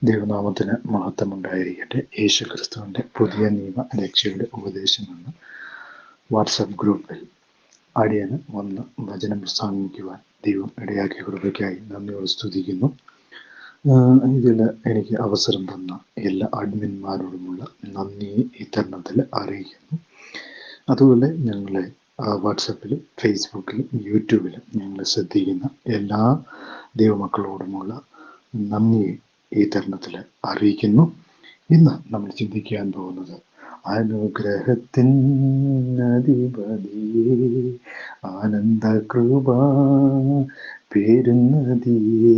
ദൈവനാമത്തിന് മഹത്വമുണ്ടായിരിക്കട്ടെ. യേശു ക്രിസ്തുവിൻ്റെ പുതിയ നിയമ രക്ഷയുടെ ഉപദേശമെന്ന് വാട്സപ്പ് ഗ്രൂപ്പിൽ അടിയന് വന്ന് വചനം പ്രസംഗിക്കുവാൻ ദൈവം ഇടയാക്കിയ കൃപയ്ക്കായി നന്ദിയോട് സ്തുതിക്കുന്നു. ഇതിൽ എനിക്ക് അവസരം തന്ന എല്ലാ അഡ്മിന്മാരോടുമുള്ള നന്ദിയെ ഈ തരുണത്തിൽ അറിയിക്കുന്നു. അതുപോലെ ഞങ്ങളെ വാട്സപ്പിലും ഫേസ്ബുക്കിലും യൂട്യൂബിലും ഞങ്ങളെ ശ്രദ്ധിക്കുന്ന എല്ലാ ദൈവമക്കളോടുമുള്ള നന്ദിയെ ഈ തരുണത്തിൽ അറിയിക്കുന്നു. ഇന്ന് നമ്മൾ ചിന്തിക്കാൻ പോകുന്നത് അനുഗ്രഹത്തിൻ അധിപതിയേ, ആനന്ദ കൃപ പേരുന്നതിയേ,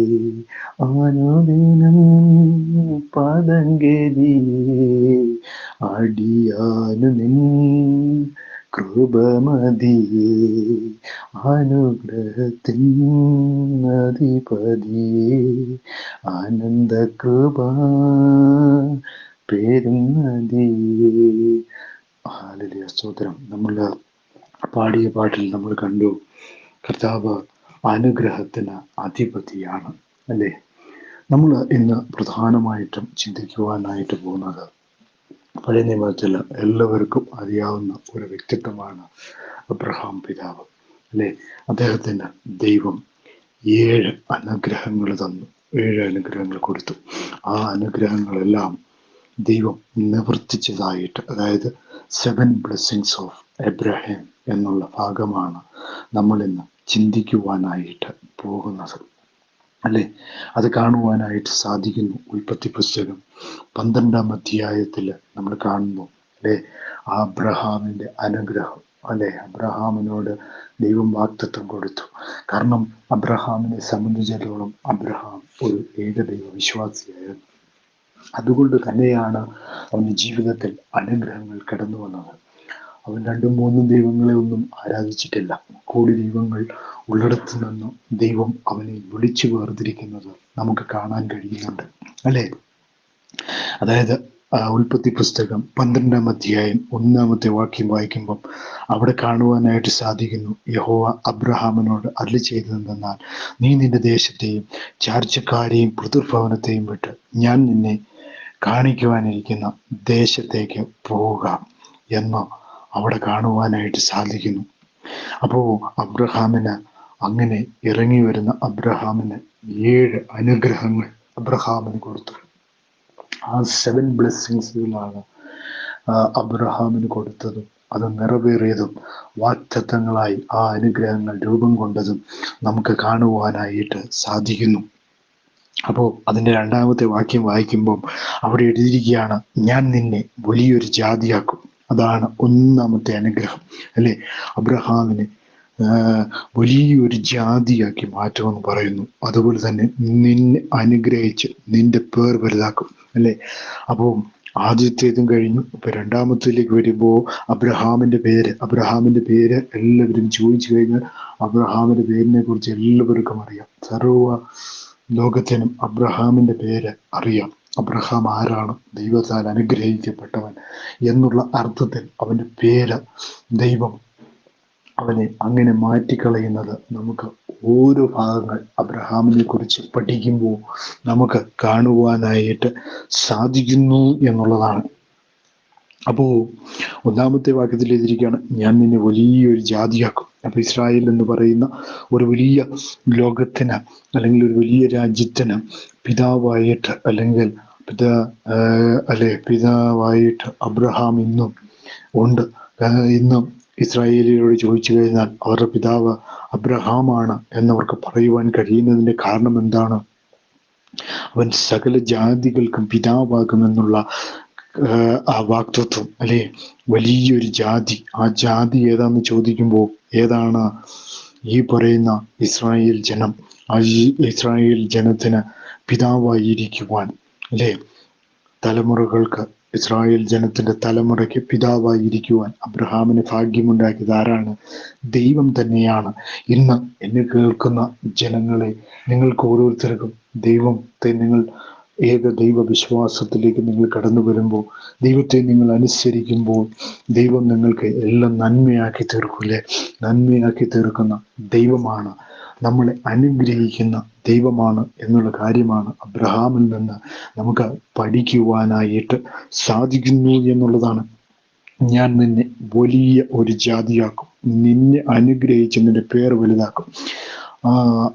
അനുദിനം പദങ്കേതിയേ, അടിയാനു നിൻ കൃപമതിയേ, അനുഗ്രഹത്തിൻ അധിപതിയേ, ആനന്ദ കൃപ പേരുന്നതിയേ. ഹല്ലേലൂയ, സ്തോത്രം. നമ്മൾ പാടിയ പാട്ടിൽ നമ്മൾ കണ്ടു, കർത്താവ് അനുഗ്രഹത്തിന് അധിപതിയാണ്, അല്ലേ? നമ്മൾ ഇന്ന് പ്രധാനമായിട്ടും ചിന്തിക്കുവാനായിട്ട് പോകുന്നത് പഴയ നിയമത്തിൽ എല്ലാവർക്കും അറിയാവുന്ന ഒരു വ്യക്തിത്വമാണ് അബ്രഹാം പിതാവ്, അല്ലേ? അദ്ദേഹത്തിന് ദൈവം 7 അനുഗ്രഹങ്ങൾ തന്നു, 7 അനുഗ്രഹങ്ങൾ കൊടുത്തു. ആ അനുഗ്രഹങ്ങളെല്ലാം ദൈവം നിവർത്തിച്ചതായിട്ട്, അതായത് 7 blessings ഓഫ് എബ്രഹാം എന്നുള്ള ഭാഗമാണ് നമ്മൾ ഇന്ന് ചിന്തിക്കുവാനായിട്ട് പോകുന്നത്, അല്ലേ? അത് കാണുവാനായിട്ട് സാധിക്കുന്നു. ഉൽപ്പത്തി പുസ്തകം 12-ാം അധ്യായത്തിൽ നമ്മൾ കാണുന്നു, അല്ലേ? അബ്രഹാമിൻ്റെ അനുഗ്രഹം, അല്ലേ? അബ്രഹാമിനോട് ദൈവം വാഗ്ദത്തം കൊടുത്തു. കാരണം അബ്രഹാമിനെ സംബന്ധിച്ചിടത്തോളം അബ്രഹാം ഒരു ഏകദൈവ വിശ്വാസിയായിരുന്നു. അതുകൊണ്ട് തന്നെയാണ് അവൻ്റെ ജീവിതത്തിൽ അനുഗ്രഹങ്ങൾ കടന്നു വന്നത്. അവൻ 2-3 ദൈവങ്ങളെ ഒന്നും ആരാധിച്ചിട്ടില്ല. കോടി ദൈവങ്ങൾ ഉള്ളിടത്തു നിന്നും ദൈവം അവനെ വിളിച്ചു വേർതിരിക്കുന്നത് നമുക്ക് കാണാൻ കഴിയുന്നുണ്ട്, അല്ലേ? അതായത് ഉൽപ്പത്തി പുസ്തകം 12-ാം അധ്യായം 1-ാമത്തെ വാക്യം വായിക്കുമ്പം അവിടെ കാണുവാനായിട്ട് സാധിക്കുന്നു, യഹോവ അബ്രഹാമിനോട് അരുളി ചെയ്തതെന്നാൽ, നീ നിന്റെ ദേശത്തെയും ചാർച്ചക്കാരെയും പിതൃഭവനത്തെയും വിട്ട് ഞാൻ നിന്നെ കാണിക്കുവാനിരിക്കുന്ന ദേശത്തേക്ക് പോവുക എന്ന് അവിടെ കാണുവാനായിട്ട് സാധിക്കുന്നു. അപ്പോൾ അബ്രഹാമിന്, അങ്ങനെ ഇറങ്ങി വരുന്ന അബ്രഹാമിന് 7 അനുഗ്രഹങ്ങൾ അബ്രഹാമിന് കൊടുത്തു. ആ 7 ബ്ലെസ്സിങ്സുകളാണ് അബ്രഹാമിന് കൊടുത്തതും അത് നിറവേറിയതും വാഗ്ദത്തങ്ങളായി ആ അനുഗ്രഹങ്ങൾ രൂപം കൊണ്ടതും നമുക്ക് കാണുവാനായിട്ട് സാധിക്കുന്നു. അപ്പോൾ അതിൻ്റെ 2-ാമത്തെ വാക്യം വായിക്കുമ്പോൾ അവിടെ എഴുതിയിരിക്കുകയാണ്, ഞാൻ നിന്നെ വലിയൊരു ജാതിയാക്കും. അതാണ് 1-ാമത്തെ അനുഗ്രഹം, അല്ലേ? അബ്രഹാമിനെ വലിയൊരു ജാതിയാക്കി മാറ്റുമെന്ന് പറയുന്നു. അതുപോലെ തന്നെ നിന്നെ അനുഗ്രഹിച്ച് നിന്റെ പേർ വലുതാക്കും, അല്ലേ? അപ്പോൾ ആദ്യത്തേതും കഴിഞ്ഞു. ഇപ്പൊ 2-ാമത്തേലേക്ക് വരുമ്പോൾ അബ്രഹാമിന്റെ പേര് എല്ലാവരും ചോദിച്ചു കഴിഞ്ഞാൽ അബ്രഹാമിന്റെ പേരിനെ കുറിച്ച് എല്ലാവർക്കും അറിയാം. സർവ്വ ലോകത്തിനും അബ്രഹാമിന്റെ പേര് അറിയാം. അബ്രഹാം ആരാണ്? ദൈവത്താൽ അനുഗ്രഹിക്കപ്പെട്ടവൻ എന്നുള്ള അർത്ഥത്തിൽ അവന്റെ പേര് ദൈവം അവനെ അങ്ങനെ മാറ്റിക്കളയുന്നത് നമുക്ക് ഓരോ ഭാഗങ്ങൾ അബ്രഹാമിനെ കുറിച്ച് പഠിക്കുമ്പോൾ നമുക്ക് കാണുവാനായിട്ട് സാധിക്കുന്നു എന്നുള്ളതാണ്. അപ്പോൾ 1-ാമത്തെ വാക്യത്തിൽ എഴുതിയിരിക്കുകയാണ്, ഞാൻ നിന്നെ വലിയൊരു ജാതിയാക്കും. അപ്പൊ ഇസ്രായേൽ എന്ന് പറയുന്ന ഒരു വലിയ ലോകത്തിന്, അല്ലെങ്കിൽ ഒരു വലിയ രാജ്യത്തിന് പിതാവായിട്ട്, അല്ലെങ്കിൽ പിതാവായിട്ട് അബ്രഹാം ഇന്നും ഉണ്ട്. ഇന്നും ഇസ്രായേലിയോട് ചോദിച്ചു കഴിഞ്ഞാൽ അവരുടെ പിതാവ് അബ്രഹാമാണ് എന്നവർക്ക് പറയുവാൻ കഴിയുന്നതിൻ്റെ കാരണം എന്താണ്? അവൻ സകല ജാതികൾക്കും പിതാവാകുമെന്നുള്ള ആ വാഗ്ദത്വം, അല്ലേ? വലിയൊരു ജാതി. ആ ജാതി ഏതാന്ന് ചോദിക്കുമ്പോൾ ഏതാണ്? ഈ പറയുന്ന ഇസ്രായേൽ ജനം. ആ ഇസ്രായേൽ ജനത്തിന് പിതാവായിരിക്കുവാൻ, അല്ലേ? തലമുറകൾക്ക്, ഇസ്രായേൽ ജനത്തിന്റെ തലമുറയ്ക്ക് പിതാവായിരിക്കുവാൻ അബ്രഹാമിന് ഭാഗ്യമുണ്ടാക്കിയത് ആരാണ്? ദൈവം തന്നെയാണ്. ഇന്ന് എന്നെ കേൾക്കുന്ന ജനങ്ങളെ, നിങ്ങൾക്ക് ഓരോരുത്തർക്കും ദൈവത്തെ, നിങ്ങൾ ഏക ദൈവ വിശ്വാസത്തിലേക്ക് നിങ്ങൾ കടന്നു വരുമ്പോൾ, ദൈവത്തെ നിങ്ങൾ അനുസരിക്കുമ്പോൾ ദൈവം നിങ്ങൾക്ക് എല്ലാം നന്മയാക്കി തീർക്കൂലേ? നന്മയാക്കി തീർക്കുന്ന ദൈവമാണ് നമ്മളെ അനുഗ്രഹിക്കുന്ന ദൈവമാണ് എന്നുള്ള കാര്യമാണ് അബ്രഹാമിൽ നിന്ന് നമുക്ക് പഠിക്കുവാനായിട്ട് സാധിക്കുന്നു എന്നുള്ളതാണ്. ഞാൻ നിന്നെ വലിയ ഒരു ജാതിയാക്കും, നിന്നെ അനുഗ്രഹിച്ച് നിന്റെ പേർ വലുതാക്കും.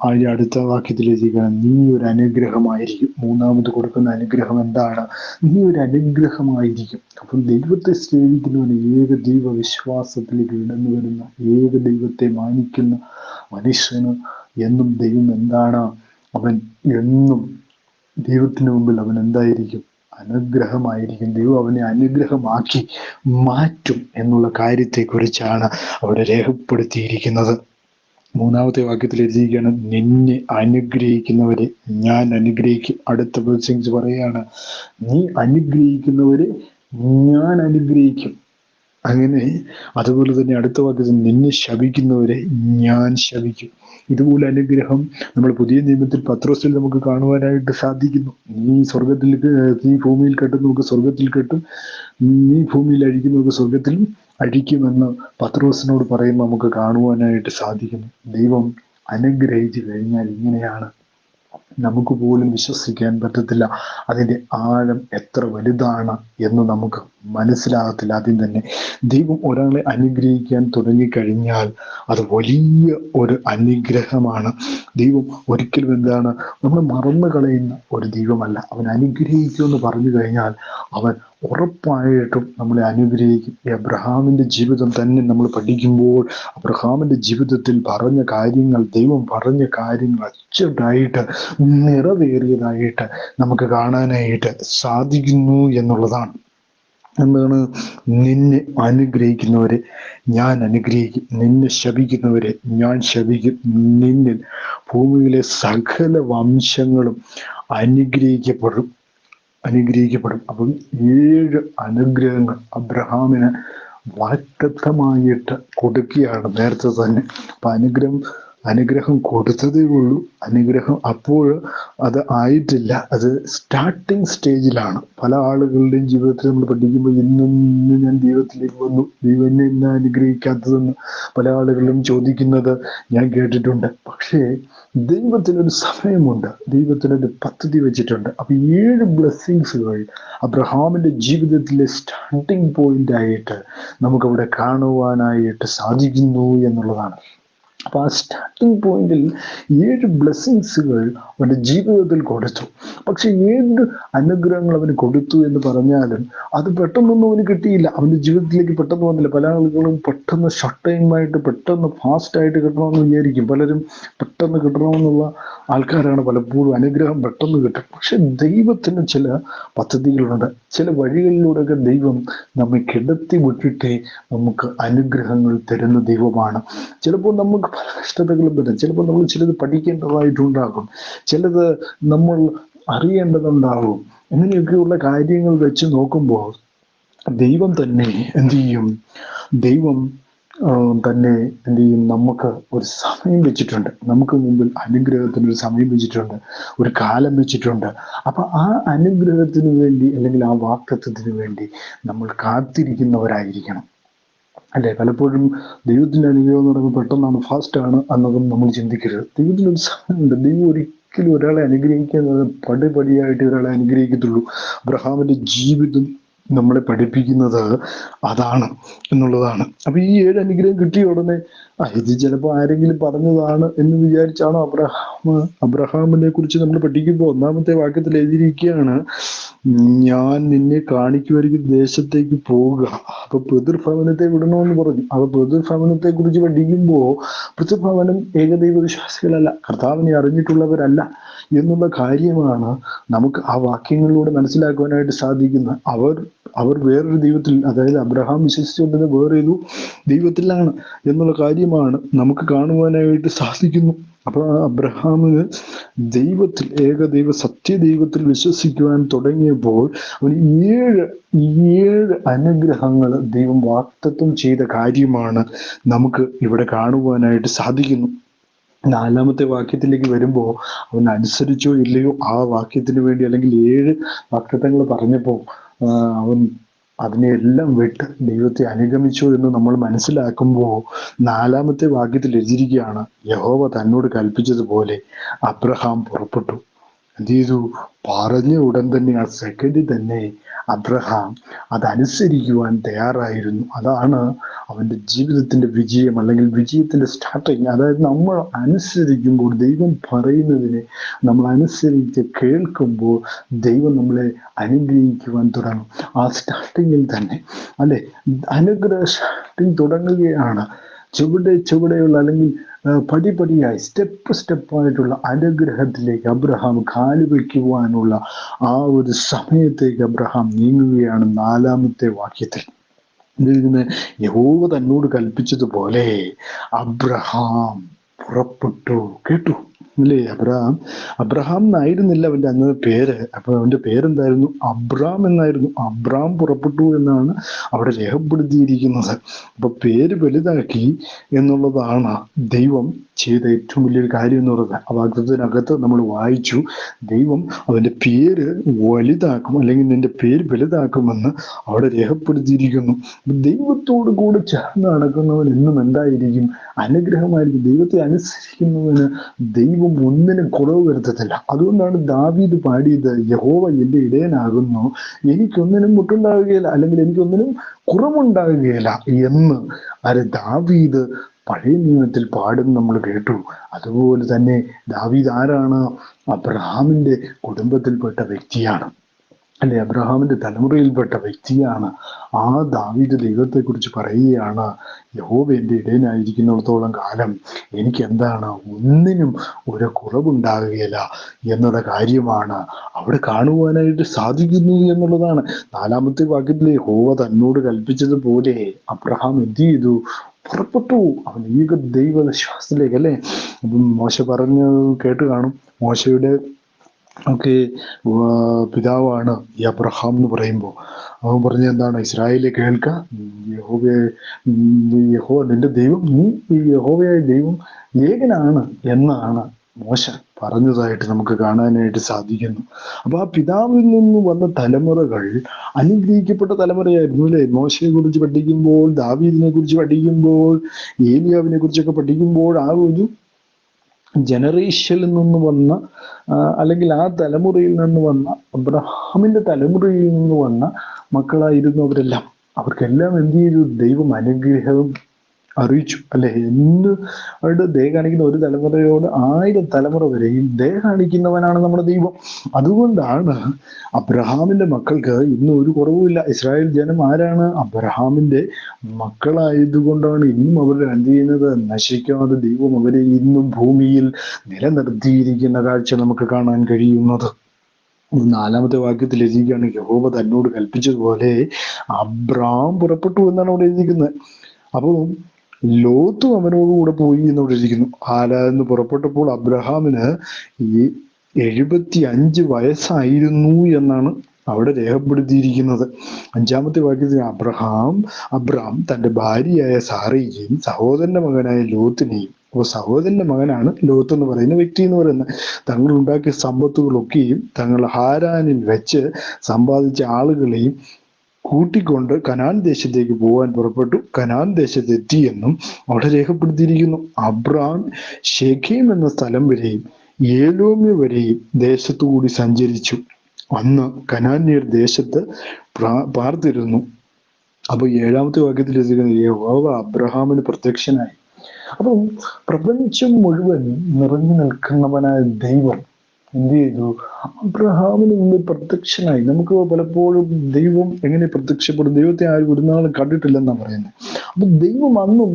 അതിന്റെ അടുത്ത വാക്യത്തിലേക്ക് നീ ഒരു അനുഗ്രഹമായിരിക്കും. മൂന്നാമത് കൊടുക്കുന്ന അനുഗ്രഹം എന്താണ്? നീ ഒരു അനുഗ്രഹമായിരിക്കും. അപ്പം ദൈവത്തെ സേവിക്കുന്നവന്, ഏക ദൈവ വിശ്വാസത്തിലേക്ക് ഇടന്നു വരുന്ന, ഏക ദൈവത്തെ മാനിക്കുന്ന മനുഷ്യന് എന്നും ദൈവം എന്താണ്? അവൻ എന്നും ദൈവത്തിന് മുമ്പിൽ അവൻ എന്തായിരിക്കും? അനുഗ്രഹമായിരിക്കും. ദൈവം അവനെ അനുഗ്രഹമാക്കി മാറ്റും എന്നുള്ള കാര്യത്തെക്കുറിച്ചാണ് അവിടെ രേഖപ്പെടുത്തിയിരിക്കുന്നത്. മൂന്നാമത്തെ വാക്യത്തിൽ എഴുതിയിരിക്കുകയാണ്, നിന്നെ അനുഗ്രഹിക്കുന്നവരെ ഞാൻ അനുഗ്രഹിക്കും. അടുത്ത ബ്ലെസ്സിങ്സ് പറയാണ്, നീ അനുഗ്രഹിക്കുന്നവരെ ഞാൻ അനുഗ്രഹിക്കും. അങ്ങനെ അതുപോലെ തന്നെ അടുത്ത വാക്യത്തിൽ, നിന്നെ ശപിക്കുന്നവരെ ഞാൻ ശപിക്കും. ഇതുപോലെ അനുഗ്രഹം നമ്മൾ പുതിയ നിയമത്തിൽ പത്രോസിൽ നമുക്ക് കാണുവാനായിട്ട് സാധിക്കുന്നു. നീ സ്വർഗത്തിൽ, നീ ഭൂമിയിൽ കെട്ടും, നമുക്ക് സ്വർഗത്തിൽ കെട്ടും, നീ ഭൂമിയിൽ അഴിക്കുന്നവർക്ക് സ്വർഗത്തിലും അഴിക്കുമെന്ന് പത്രോസിനോട് പറയുമ്പോൾ നമുക്ക് കാണുവാനായിട്ട് സാധിക്കുന്നു. ദൈവം അനുഗ്രഹിച്ചു കഴിഞ്ഞാൽ ഇങ്ങനെയാണ്. നമുക്ക് പോലും വിശ്വസിക്കാൻ പറ്റത്തില്ല അതിൻ്റെ ആഴം എത്ര വലുതാണ് എന്ന് നമുക്ക് മനസ്സിലാകത്തില്ല. ആദ്യം തന്നെ ദൈവം ഒരാളെ അനുഗ്രഹിക്കാൻ തുടങ്ങിക്കഴിഞ്ഞാൽ അത് വലിയ ഒരു അനുഗ്രഹമാണ്. ദൈവം ഒരിക്കലും എന്താണ് നമ്മൾ മറന്നു കളയുന്ന ഒരു ദൈവമല്ല. അവൻ അനുഗ്രഹിക്കുമെന്ന് പറഞ്ഞു കഴിഞ്ഞാൽ അവൻ ഉറപ്പായിട്ടും നമ്മളെ അനുഗ്രഹിക്കും. ഈ അബ്രഹാമിൻ്റെ ജീവിതം തന്നെ നമ്മൾ പഠിക്കുമ്പോൾ അബ്രഹാമിൻ്റെ ജീവിതത്തിൽ പറഞ്ഞ കാര്യങ്ങൾ, ദൈവം പറഞ്ഞ കാര്യങ്ങൾ അച്ചട്ടായിട്ട് നിറവേറിയതായിട്ട് നമുക്ക് കാണാനായിട്ട് സാധിക്കുന്നു എന്നുള്ളതാണ്. എന്താണ്? നിന്നെ അനുഗ്രഹിക്കുന്നവരെ ഞാൻ അനുഗ്രഹിക്കും, നിന്നെ ശപിക്കുന്നവരെ ഞാൻ ശപിക്കും, നിന്നിൽ ഭൂമിയിലെ സകല വംശങ്ങളും അനുഗ്രഹിക്കപ്പെടും. അപ്പം 7 അനുഗ്രഹങ്ങൾ അബ്രഹാമിന് വാഗ്ദത്തമായിട്ട് കൊടുക്കുകയാണ് നേരത്തെ തന്നെ. അപ്പൊ അനുഗ്രഹം കൊടുത്തതേ ഉള്ളൂ. അനുഗ്രഹം അപ്പോൾ അത് ആയിട്ടില്ല, അത് സ്റ്റാർട്ടിങ് സ്റ്റേജിലാണ്. പല ആളുകളുടെയും ജീവിതത്തിൽ നമ്മൾ പഠിക്കുമ്പോൾ ഇന്ന് ഞാൻ ദൈവത്തിലേക്ക് വന്നു, ദൈവം എന്നെ എന്നാ അനുഗ്രഹിക്കാത്തതെന്ന് പല ആളുകളും ചോദിക്കുന്നത് ഞാൻ കേട്ടിട്ടുണ്ട്. പക്ഷേ ദൈവത്തിനൊരു സമയമുണ്ട്, ദൈവത്തിനൊരു പദ്ധതി വെച്ചിട്ടുണ്ട്. അപ്പൊ 7 ബ്ലെസ്സിങ്സുകൾ അബ്രഹാമിന്റെ ജീവിതത്തിലെ സ്റ്റാർട്ടിങ് പോയിന്റ് ആയിട്ട് നമുക്കവിടെ കാണുവാനായിട്ട് സാധിക്കുന്നു എന്നുള്ളതാണ്. അപ്പൊ ആ സ്റ്റാർട്ടിങ് പോയിന്റിൽ 7 ബ്ലെസ്സിങ്സുകൾ അവന്റെ ജീവിതത്തിൽ കൊടുത്തു. പക്ഷെ 7 അനുഗ്രഹങ്ങൾ അവന് കൊടുത്തു എന്ന് പറഞ്ഞാലും അത് പെട്ടെന്നൊന്നും അവന് കിട്ടിയില്ല. അവന്റെ ജീവിതത്തിലേക്ക് പെട്ടെന്ന് വന്നില്ല. പല ആളുകളും പെട്ടെന്ന് ഷോർട്ട് ടൈമായിട്ട് പെട്ടെന്ന് ഫാസ്റ്റായിട്ട് കിട്ടണമെന്ന് വിചാരിക്കും. പലരും പെട്ടെന്ന് കിട്ടണമെന്നുള്ള ആൾക്കാരാണ്. പലപ്പോഴും അനുഗ്രഹം പെട്ടെന്ന് കിട്ടും. പക്ഷെ ദൈവത്തിന് ചില പദ്ധതികളുണ്ട്. ചില വഴികളിലൂടെയൊക്കെ ദൈവം നമ്മെ കിടത്തി വിട്ടിട്ടേ നമുക്ക് അനുഗ്രഹങ്ങൾ തരുന്ന ദൈവമാണ്. ചിലപ്പോൾ നമുക്ക് പല കഷ്ടതകളും വരും. ചിലപ്പോൾ നമ്മൾ ചിലത് പഠിക്കേണ്ടതായിട്ടുണ്ടാകും, ചിലത് നമ്മൾ അറിയേണ്ടതുണ്ടാകും. ഇങ്ങനെയൊക്കെയുള്ള കാര്യങ്ങൾ വെച്ച് നോക്കുമ്പോൾ ദൈവം തന്നെ എന്ത് ചെയ്യും? നമുക്ക് ഒരു സമയം വെച്ചിട്ടുണ്ട്. നമുക്ക് മുമ്പിൽ അനുഗ്രഹത്തിനൊരു സമയം വെച്ചിട്ടുണ്ട്, ഒരു കാലം വെച്ചിട്ടുണ്ട്. അപ്പൊ ആ അനുഗ്രഹത്തിന് വേണ്ടി അല്ലെങ്കിൽ ആ വാഗ്ദത്തത്തിന് വേണ്ടി നമ്മൾ കാത്തിരിക്കുന്നവരായിരിക്കണം, അല്ലെ? പലപ്പോഴും ദൈവത്തിന്റെ അനുഗ്രഹം എന്ന് പറയുമ്പോൾ പെട്ടെന്നാണ്, ഫാസ്റ്റാണ് എന്നതും നമ്മൾ ചിന്തിക്കരുത്. ദൈവത്തിനൊരു സമയമുണ്ട്. ദൈവം ഒരിക്കലും ഒരാളെ അനുഗ്രഹിക്കുന്നത് പടിപടിയായിട്ട് ഒരാളെ അനുഗ്രഹിക്കത്തുള്ളൂ. അബ്രഹാമിന്റെ ജീവിതം നമ്മളെ പഠിപ്പിക്കുന്നത് അതാണ് എന്നുള്ളതാണ്. അപ്പൊ ഈ 7 അനുഗ്രഹം കിട്ടിയ ഉടനെ ഇത് ചിലപ്പോൾ ആരെങ്കിലും പറഞ്ഞതാണ് എന്ന് വിചാരിച്ചാണോ അബ്രഹാമിനെ കുറിച്ച് നമ്മൾ പഠിക്കുമ്പോൾ 1-ാമത്തെ വാക്യത്തിൽ എഴുതിയിരിക്കുകയാണ്, ഞാൻ നിന്നെ കാണിക്കുമായിരിക്കും ദേശത്തേക്ക് പോവുക. അപ്പൊ പിതൃഭവനത്തെ വിടണമെന്ന് പറഞ്ഞു. അപ്പൊ പിതൃഭവനത്തെ കുറിച്ച് പഠിക്കുമ്പോൾ പിതൃഭവനം ഏകദൈവ വിശ്വാസികളല്ല, കർത്താവിനെ അറിഞ്ഞിട്ടുള്ളവരല്ല എന്നുള്ള കാര്യമാണ് നമുക്ക് ആ വാക്യങ്ങളിലൂടെ മനസ്സിലാക്കുവാനായിട്ട് സാധിക്കുന്നത്. അവർ വേറൊരു ദൈവത്തിൽ, അതായത് അബ്രഹാം വിശ്വസിച്ചുകൊണ്ടിരുന്ന വേറൊരു ദൈവത്തിലാണ് എന്നുള്ള കാര്യമാണ് നമുക്ക് കാണുവാനായിട്ട് സാധിക്കുന്നു. അപ്പൊ അബ്രഹാമിന് ദൈവത്തിൽ, ഏകദൈവ സത്യദൈവത്തിൽ വിശ്വസിക്കുവാൻ തുടങ്ങിയപ്പോൾ അവന് 7 അനുഗ്രഹങ്ങൾ ദൈവം വാഗ്ദത്തം ചെയ്ത കാര്യമാണ് നമുക്ക് ഇവിടെ കാണുവാനായിട്ട് സാധിക്കുന്നു. 4-ാമത്തെ വാക്യത്തിലേക്ക് വരുമ്പോൾ അവൻ അനുസരിച്ചോ ഇല്ലയോ ആ വാക്യത്തിന് വേണ്ടി, അല്ലെങ്കിൽ 7 വാഗ്ദത്തങ്ങൾ പറഞ്ഞപ്പോൾ അവൻ അതിനെയെല്ലാം വിട്ട് ദൈവത്തെ അനുഗമിച്ചു എന്ന് നമ്മൾ മനസ്സിലാക്കുമ്പോൾ 4-ാമത്തെ വാക്യത്തിൽ എഴുതിയിരിക്കുകയാണ്, യഹോവ തന്നോട് കൽപ്പിച്ചതുപോലെ അബ്രഹാം പുറപ്പെട്ടു. എന്ത് ചെയ്തു? പറഞ്ഞ ഉടൻ തന്നെ ആ സെക്കൻഡിൽ തന്നെ അബ്രഹാം അതനുസരിക്കുവാൻ തയ്യാറായിരുന്നു. അതാണ് അവന്റെ ജീവിതത്തിന്റെ വിജയം, അല്ലെങ്കിൽ വിജയത്തിന്റെ സ്റ്റാർട്ടിങ്. അതായത് നമ്മൾ അനുസരിക്കുമ്പോൾ, ദൈവം പറയുന്നതിനെ നമ്മൾ അനുസരിച്ച് കേൾക്കുമ്പോൾ ദൈവം നമ്മളെ അനുഗ്രഹിക്കുവാൻ തുടങ്ങും. ആ സ്റ്റാർട്ടിങ്ങിൽ തന്നെ അല്ലെ, അനുഗ്രഹ സ്റ്റാർട്ടിങ് തുടങ്ങുകയാണ്. ചുവടെയുള്ള അല്ലെങ്കിൽ പടിപടിയായി സ്റ്റെപ്പായിട്ടുള്ള അനുഗ്രഹത്തിലേക്ക് അബ്രഹാം കാലുവയ്ക്കുവാനുള്ള ആ ഒരു സമയത്തേക്ക് അബ്രഹാം നീങ്ങുകയാണ്. 4-ാമത്തെ വാക്യത്തിൽ യഹോവ തന്നോട് കൽപ്പിച്ചതുപോലെ അബ്രഹാം പുറപ്പെട്ടു. കേട്ടു അല്ലേ? അബ്രഹാം എന്നായിരുന്നില്ല അവന്റെ അന്ന് പേര്. അപ്പൊ അവന്റെ പേരെന്തായിരുന്നു? അബ്രാം എന്നായിരുന്നു. അബ്രാം പുറപ്പെട്ടു എന്നാണ് അവിടെ രേഖപ്പെടുത്തിയിരിക്കുന്നത്. അപ്പൊ പേര് വലുതാക്കി എന്നുള്ളതാണ് ദൈവം ചെയ്ത ഏറ്റവും വലിയൊരു കാര്യം എന്ന് പറയുന്നത്. ആ വാക്യത്തിനകത്ത് നമ്മൾ വായിച്ചു, ദൈവം അവന്റെ പേര് വലുതാക്കും, അല്ലെങ്കിൽ നിന്റെ പേര് വലുതാക്കുമെന്ന് അവിടെ രേഖപ്പെടുത്തിയിരിക്കുന്നു. ദൈവത്തോട് കൂടെ ചേർന്ന് നടക്കുന്നവൻ എന്നും എന്തായിരിക്കും? അനുഗ്രഹമായിരിക്കും. ദൈവത്തെ അനുസരിക്കുന്നവന് ദൈവം ഒന്നിനും കുറവ് വരുത്തത്തില്ല. അതുകൊണ്ടാണ് ദാവീദ് പാടിയത്, യഹോവ എന്റെ ഇടയനാകുന്നു, എനിക്കൊന്നിനും മുട്ടുണ്ടാകുകയില്ല, അല്ലെങ്കിൽ എനിക്കൊന്നിനും കുറവുണ്ടാകുകയില്ല എന്ന് ദാവീദ് പഴയ നിയമത്തിൽ പാടും നമ്മൾ കേട്ടു. അതുപോലെ തന്നെ ദാവീദ് ആരാണ്? അബ്രഹാമിന്റെ കുടുംബത്തിൽപ്പെട്ട വ്യക്തിയാണ്, അല്ലെ? അബ്രഹാമിന്റെ തലമുറയിൽപ്പെട്ട വ്യക്തിയാണ്. ആ ദാവീദ് ദൈവത്തെക്കുറിച്ച് പറയുകയാണ്, യഹോവ എന്റെ ഇടയനായിരിക്കുന്നിടത്തോളം കാലം എനിക്ക് എന്താണ്? ഒന്നിനും ഒരു കുറവുണ്ടാകുകയില്ല എന്നുള്ള കാര്യമാണ് അവിടെ കാണുവാനായിട്ട് സാധിക്കുന്നു എന്നുള്ളതാണ്. 4-ാമത്തെ വാക്യത്തിൽ യഹോവ തന്നോട് കൽപ്പിച്ചതുപോലെ അബ്രഹാം എന്ത് ചെയ്തു? പുറപ്പെട്ടു. അവൻ ഏക ദൈവവിശ്വാസത്തിലേക്ക്, അല്ലെ? അപ്പം മോശ പറഞ്ഞു കേട്ട് കാണും. മോശയുടെ ഒക്കെ പിതാവാണ് ഈ അബ്രഹാം എന്ന് പറയുമ്പോൾ അവൻ പറഞ്ഞ എന്താണ്? ഇസ്രായേലിലെ കേൾക്ക, യഹോവ നിന്റെ ദൈവം, നീ ഈ യഹോവയായ ദൈവം ഏകനാണ് എന്നാണ് മോശ പറഞ്ഞതായിട്ട് നമുക്ക് കാണാനായിട്ട് സാധിക്കുന്നു. അപ്പൊ ആ പിതാവിൽ നിന്ന് വന്ന തലമുറകൾ അനുഗ്രഹിക്കപ്പെട്ട തലമുറയായിരുന്നു, അല്ലെ? മോശയെ കുറിച്ച് പഠിക്കുമ്പോൾ, ദാവീദിനെ കുറിച്ച് പഠിക്കുമ്പോൾ, ഏലിയാവിനെ കുറിച്ചൊക്കെ പഠിക്കുമ്പോൾ ആ ഒരു ജനറേഷനിൽ നിന്ന് വന്ന അല്ലെങ്കിൽ ആ തലമുറയിൽ നിന്ന് വന്ന, അബ്രഹാമിന്റെ തലമുറയിൽ നിന്ന് വന്ന മക്കളായിരുന്നു അവരെല്ലാം. അവർക്കെല്ലാം എന്ത് ചെയ്തു? ദൈവം അനുഗ്രഹം അറിയിച്ചു, അല്ലെ? അവരുടെ ദയ കാണിക്കുന്ന ഒരു തലമുറയോട് 1000 തലമുറ വരെയും ദയ കാണിക്കുന്നവനാണ് നമ്മുടെ ദൈവം. അതുകൊണ്ടാണ് അബ്രഹാമിന്റെ മക്കൾക്ക് ഇന്നും ഒരു കുറവുമില്ല. ഇസ്രായേൽ ജനം ആരാണ്? അബ്രഹാമിന്റെ മക്കളായതുകൊണ്ടാണ് ഇന്നും അവർ എന്ത് ചെയ്യുന്നത്? നശിക്കാതെ ദൈവം അവരെ ഇന്നും ഭൂമിയിൽ നിലനിർത്തിയിരിക്കുന്ന കാഴ്ച നമുക്ക് കാണാൻ കഴിയുന്നത്. 4-ാമത്തെ വാക്യത്തിൽ എഴുതിയിരിക്കുകയാണ്, യഹോവ തന്നോട് കൽപ്പിച്ചതുപോലെ അബ്രാം പുറപ്പെട്ടു എന്നാണ് അവിടെ എഴുതിയിരിക്കുന്നത്. അപ്പോൾ ലോത്തും അവനോടുകൂടെ പോയി എന്നവിടെ ഇരിക്കുന്നു. ഹാരാന്ന് പുറപ്പെട്ടപ്പോൾ അബ്രഹാമിന് ഈ 75 വയസ്സായിരുന്നു എന്നാണ് അവിടെ രേഖപ്പെടുത്തിയിരിക്കുന്നത്. 5-ാമത്തെ വാക്യത്തിൽ അബ്രാം തന്റെ ഭാര്യയായ സാറയെയും സഹോദരന്റെ മകനായ ലോത്തിനെയും, അപ്പോൾ സഹോദരന്റെ മകനാണ് ലോത്ത് എന്ന് പറയുന്ന വ്യക്തി എന്ന് പറയുന്നത്, തങ്ങൾ ഉണ്ടാക്കിയ സമ്പത്തുകളൊക്കെയും തങ്ങൾ ഹാരാനിൽ വെച്ച് സമ്പാദിച്ച ആളുകളെയും കൂട്ടിക്കൊണ്ട് കനാൻ ദേശത്തേക്ക് പോകാൻ പുറപ്പെട്ടു. കനാൻ ദേശത്തെത്തി എന്നും അവിടെ രേഖപ്പെടുത്തിയിരിക്കുന്നു. അബ്രാം ഷെഖീം എന്ന സ്ഥലം വരെയും ഏലോമ്യ വരെയും ദേശത്തുകൂടി സഞ്ചരിച്ചു. അന്ന് കനാന്യർ ദേശത്ത് പാർത്തിരുന്നു. അപ്പൊ 7-ാമത്തെ വാക്യത്തിൽ യഹോവ അബ്രഹാമിന് പ്രത്യക്ഷനായി. അപ്പം പ്രപഞ്ചം മുഴുവൻ നിറഞ്ഞു നിൽക്കുന്നവനായ ദൈവം എന്ത് ചെയ്തു? അബ്രഹാമിന് മുമ്പ് പ്രത്യക്ഷനായി. നമുക്ക് പലപ്പോഴും ദൈവം എങ്ങനെ പ്രത്യക്ഷപ്പെടും? ദൈവത്തെ ആരും ഒരു നാളും കണ്ടിട്ടില്ലെന്നാണ് പറയുന്നത്. അപ്പൊ ദൈവം അന്നും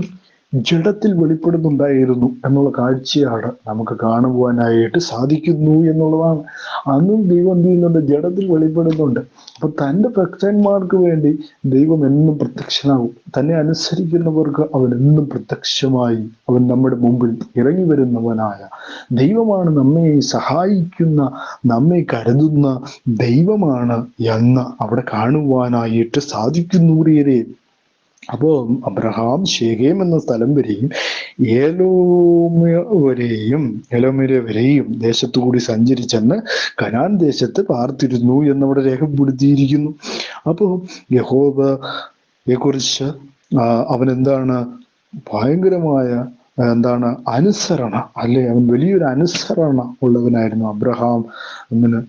ജഡത്തിൽ വെളിപ്പെടുന്നുണ്ടായിരുന്നു എന്നുള്ള കാഴ്ചയാണ് നമുക്ക് കാണുവാനായിട്ട് സാധിക്കുന്നു എന്നുള്ളതാണ്. അന്നും ദൈവം എന്ത് ചെയ്യുന്നുണ്ട്? ജഡത്തിൽ വെളിപ്പെടുന്നുണ്ട്. അപ്പൊ തൻ്റെ ഭക്തന്മാർക്ക് വേണ്ടി ദൈവം എന്നും പ്രത്യക്ഷനാകും. തന്നെ അനുസരിക്കുന്നവർക്ക് അവൻ എന്നും പ്രത്യക്ഷമായി അവൻ നമ്മുടെ മുമ്പിൽ ഇറങ്ങി വരുന്നവനായ ദൈവമാണ്. നമ്മെ സഹായിക്കുന്ന, നമ്മെ കരുതുന്ന ദൈവമാണ് എന്ന് അവിടെ കാണുവാനായിട്ട് സാധിക്കുന്നു. അപ്പോൾ അബ്രഹാം ഷെഖേം എന്ന സ്ഥലം വരെയും ഏലോമ്യ വരെയും ദേശത്തുകൂടി സഞ്ചരിച്ചെന്ന് കനാൻ ദേശത്ത് പാർത്തിരുന്നു എന്നവിടെ രേഖപ്പെടുത്തിയിരിക്കുന്നു. അപ്പോൾ യഹോവയെ കുറിച്ച് അവൻ എന്താണ് ഭയങ്കരമായ എന്താണ് അനുസരണ, അല്ലെ, അവൻ വലിയൊരു അനുസരണ ഉള്ളവനായിരുന്നു അബ്രഹാം. അങ്ങനെ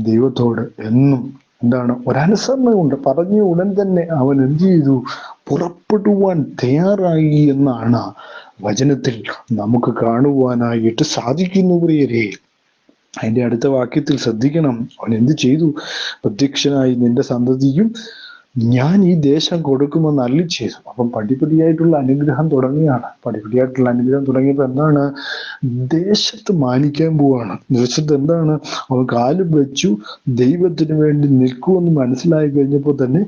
ദൈവത്തോട് എന്നും എന്താണ് ഒരനുസരണ കൊണ്ട് പറഞ്ഞ ഉടൻ തന്നെ അവൻ എന്ത് ചെയ്തു, പുറപ്പെടുവാൻ തയ്യാറായി എന്നാണ് വചനത്തിൽ നമുക്ക് കാണുവാനായിട്ട് സാധിക്കുന്നു പ്രിയരേ. അതിന്റെ അടുത്ത വാക്യത്തിൽ ശ്രദ്ധിക്കണം, അവൻ എന്ത് ചെയ്തു? പ്രത്യക്ഷനായി നിന്റെ സന്തതിയും ഞാൻ ഈ ദേശം കൊടുക്കുമെന്ന് അരുളി ചെയ്തു. അപ്പം പടിപടിയായിട്ടുള്ള അനുഗ്രഹം തുടങ്ങിയാണ്. പടിപടിയായിട്ടുള്ള അനുഗ്രഹം തുടങ്ങിയപ്പോൾ എന്താണ്? ദേശത്ത് മാനിക്കാൻ പോവാണ്. ദേശത്ത് എന്താണ്? അവൻ കാല് വെച്ചു ദൈവത്തിന് വേണ്ടി നിൽക്കുമെന്ന് മനസ്സിലായി കഴിഞ്ഞപ്പോൾ തന്നെ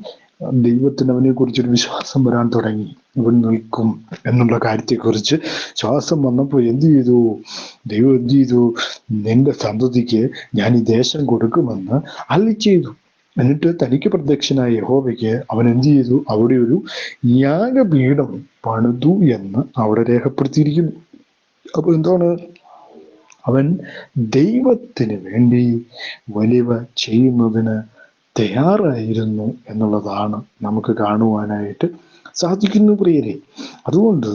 ദൈവത്തിന് അവനെ കുറിച്ചൊരു വിശ്വാസം വരാൻ തുടങ്ങി. ഇവൻ നിൽക്കും എന്നുള്ള കാര്യത്തെക്കുറിച്ച് ശ്വാസം വന്നപ്പോൾ എന്ത് ചെയ്തു? ദൈവം എന്ത് ചെയ്തു? നിന്റെ സന്തതിക്ക് ഞാൻ ഈ ദേശം കൊടുക്കുമെന്ന് അരുളി ചെയ്തു. എന്നിട്ട് തനിക്ക് പ്രത്യക്ഷനായ യഹോവയ്ക്ക് അവൻ എന്ത് ചെയ്തു? അവിടെ ഒരു യാഗപീഠം പണിതു എന്ന് അവിടെ രേഖപ്പെടുത്തിയിരിക്കുന്നു. അപ്പൊ എന്താണ്? അവൻ ദൈവത്തിന് വേണ്ടി വലിയ ചെയ്യുന്നതിന് തയ്യാറായിരുന്നു എന്നുള്ളതാണ് നമുക്ക് കാണുവാനായിട്ട് സാധിക്കുന്നു പ്രിയരെ. അതുകൊണ്ട്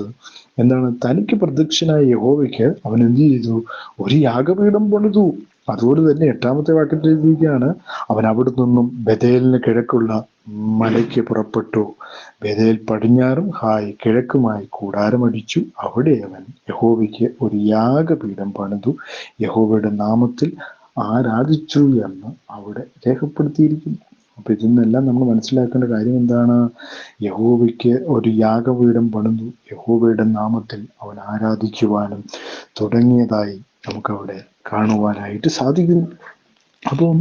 എന്താണ്? തനിക്ക് പ്രത്യക്ഷനായ യഹോവയ്ക്ക് അവൻ എന്ത് ചെയ്തു? ഒരു യാഗപീഠം പണിതു. അതുകൊണ്ട് തന്നെ 8-ാമത്തെ വാക്യത്തിൽ എഴുതിയിരിക്കുകയാണ്, അവൻ അവിടെ നിന്നും ബഥേലിന് കിഴക്കുള്ള മലയ്ക്ക് പുറപ്പെട്ടു. ബഥേൽ പടിഞ്ഞാറും ഹായ് കിഴക്കുമായി കൂടാരമടിച്ചു. അവിടെ അവൻ യഹോവയ്ക്ക് ഒരു യാഗപീഠം പണിതു, യഹോവയുടെ നാമത്തിൽ ആരാധിച്ചു എന്ന് അവിടെ രേഖപ്പെടുത്തിയിരിക്കുന്നു. അപ്പൊ ഇതിന്നെല്ലാം നമ്മൾ മനസ്സിലാക്കേണ്ട കാര്യം എന്താണ്? യഹോവയ്ക്ക് ഒരു യാഗപീഠം പണിതു, യഹോവയുടെ നാമത്തിൽ അവൻ ആരാധിക്കുവാനും തുടങ്ങിയതായി നമുക്കവിടെ കാണുവാനായിട്ട് സാധിക്കുന്നു. അപ്പം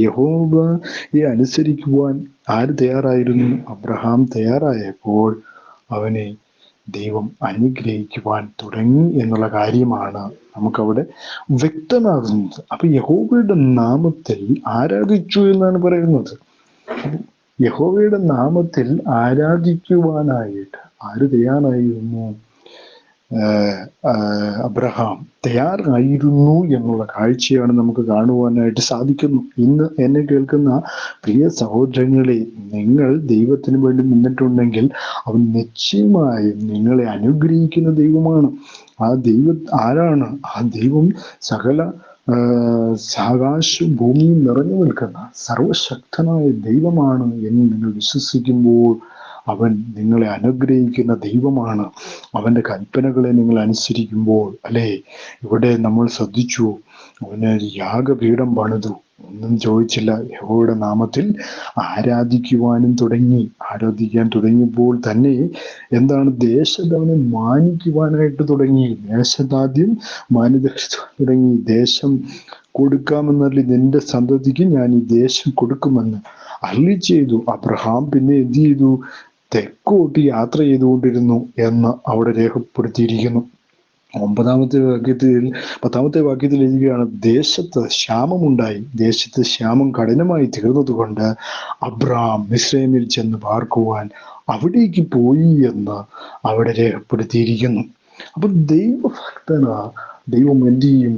യഹോവയെ അനുസരിക്കുവാൻ ആര് തയ്യാറായിരുന്നു? അബ്രഹാം തയ്യാറായപ്പോൾ അവനെ ദൈവം അനുഗ്രഹിക്കുവാൻ തുടങ്ങി എന്നുള്ള കാര്യമാണ് നമുക്കവിടെ വ്യക്തമാകുന്നത്. അപ്പൊ യഹോവയുടെ നാമത്തിൽ ആരാധിച്ചു എന്നാണ് പറയുന്നത്. യഹോവയുടെ നാമത്തിൽ ആരാധിക്കുവാനായിട്ട് ആര് തയ്യാറായിരുന്നു? അബ്രഹാം തയ്യാറായിരുന്നു എന്നുള്ള കാഴ്ചയാണ് നമുക്ക് കാണുവാനായിട്ട് സാധിക്കുന്നു. ഇന്ന് എന്നെ കേൾക്കുന്ന പ്രിയ സഹോദരങ്ങളെ, നിങ്ങൾ ദൈവത്തിന് വേണ്ടി നിന്നിട്ടുണ്ടെങ്കിൽ അവൻ നിശ്ചയമായും നിങ്ങളെ അനുഗ്രഹിക്കുന്ന ദൈവമാണ്. ആ ദൈവം ആരാണ്? ആ ദൈവം സകല ആകാശവും ഭൂമിയും നിറഞ്ഞു നിൽക്കുന്ന സർവശക്തനായ ദൈവമാണ് എന്ന് നിങ്ങൾ വിശ്വസിക്കുമ്പോൾ അവൻ നിങ്ങളെ അനുഗ്രഹിക്കുന്ന ദൈവമാണ്. അവന്റെ കൽപ്പനകളെ നിങ്ങൾ അനുസരിക്കുമ്പോൾ, അല്ലേ, ഇവിടെ നമ്മൾ ശ്രദ്ധിച്ചു, അവന് യാഗപീഠം പണിതു, ഒന്നും ചോദിച്ചില്ല, യഹോവയുടെ നാമത്തിൽ ആരാധിക്കുവാനും തുടങ്ങി. ആരാധിക്കാൻ തുടങ്ങിയപ്പോൾ തന്നെ എന്താണ്? ദേശത്ത് അവനെ മാനിക്കുവാനായിട്ട് തുടങ്ങി. ദേശത്താദ്യം മാനിതം തുടങ്ങി. ദേശം കൊടുക്കാമെന്നല്ല, നിന്റെ സന്തതിക്ക് ഞാൻ ഈ ദേശം കൊടുക്കുമെന്ന് അരുളി ചെയ്തു. അബ്രഹാം പിന്നെ എന്ത് ചെയ്തു? തെക്കോട്ട് യാത്ര ചെയ്തുകൊണ്ടിരുന്നു എന്ന് അവിടെ രേഖപ്പെടുത്തിയിരിക്കുന്നു. 10-ാമത്തെ വാക്യത്തിൽ എഴുതുകയാണ്, ദേശത്ത് ക്ഷാമമുണ്ടായി. ദേശത്ത് ക്ഷാമം കഠിനമായി തീർന്നത് കൊണ്ട് അബ്രഹാം മിസ്രയീമിൽ ചെന്ന് പാർക്കുവാൻ അവിടേക്ക് പോയി എന്ന് അവിടെ രേഖപ്പെടുത്തിയിരിക്കുന്നു. അപ്പൊ ദൈവഭക്തന് ദൈവം എന്ത് ചെയ്യും?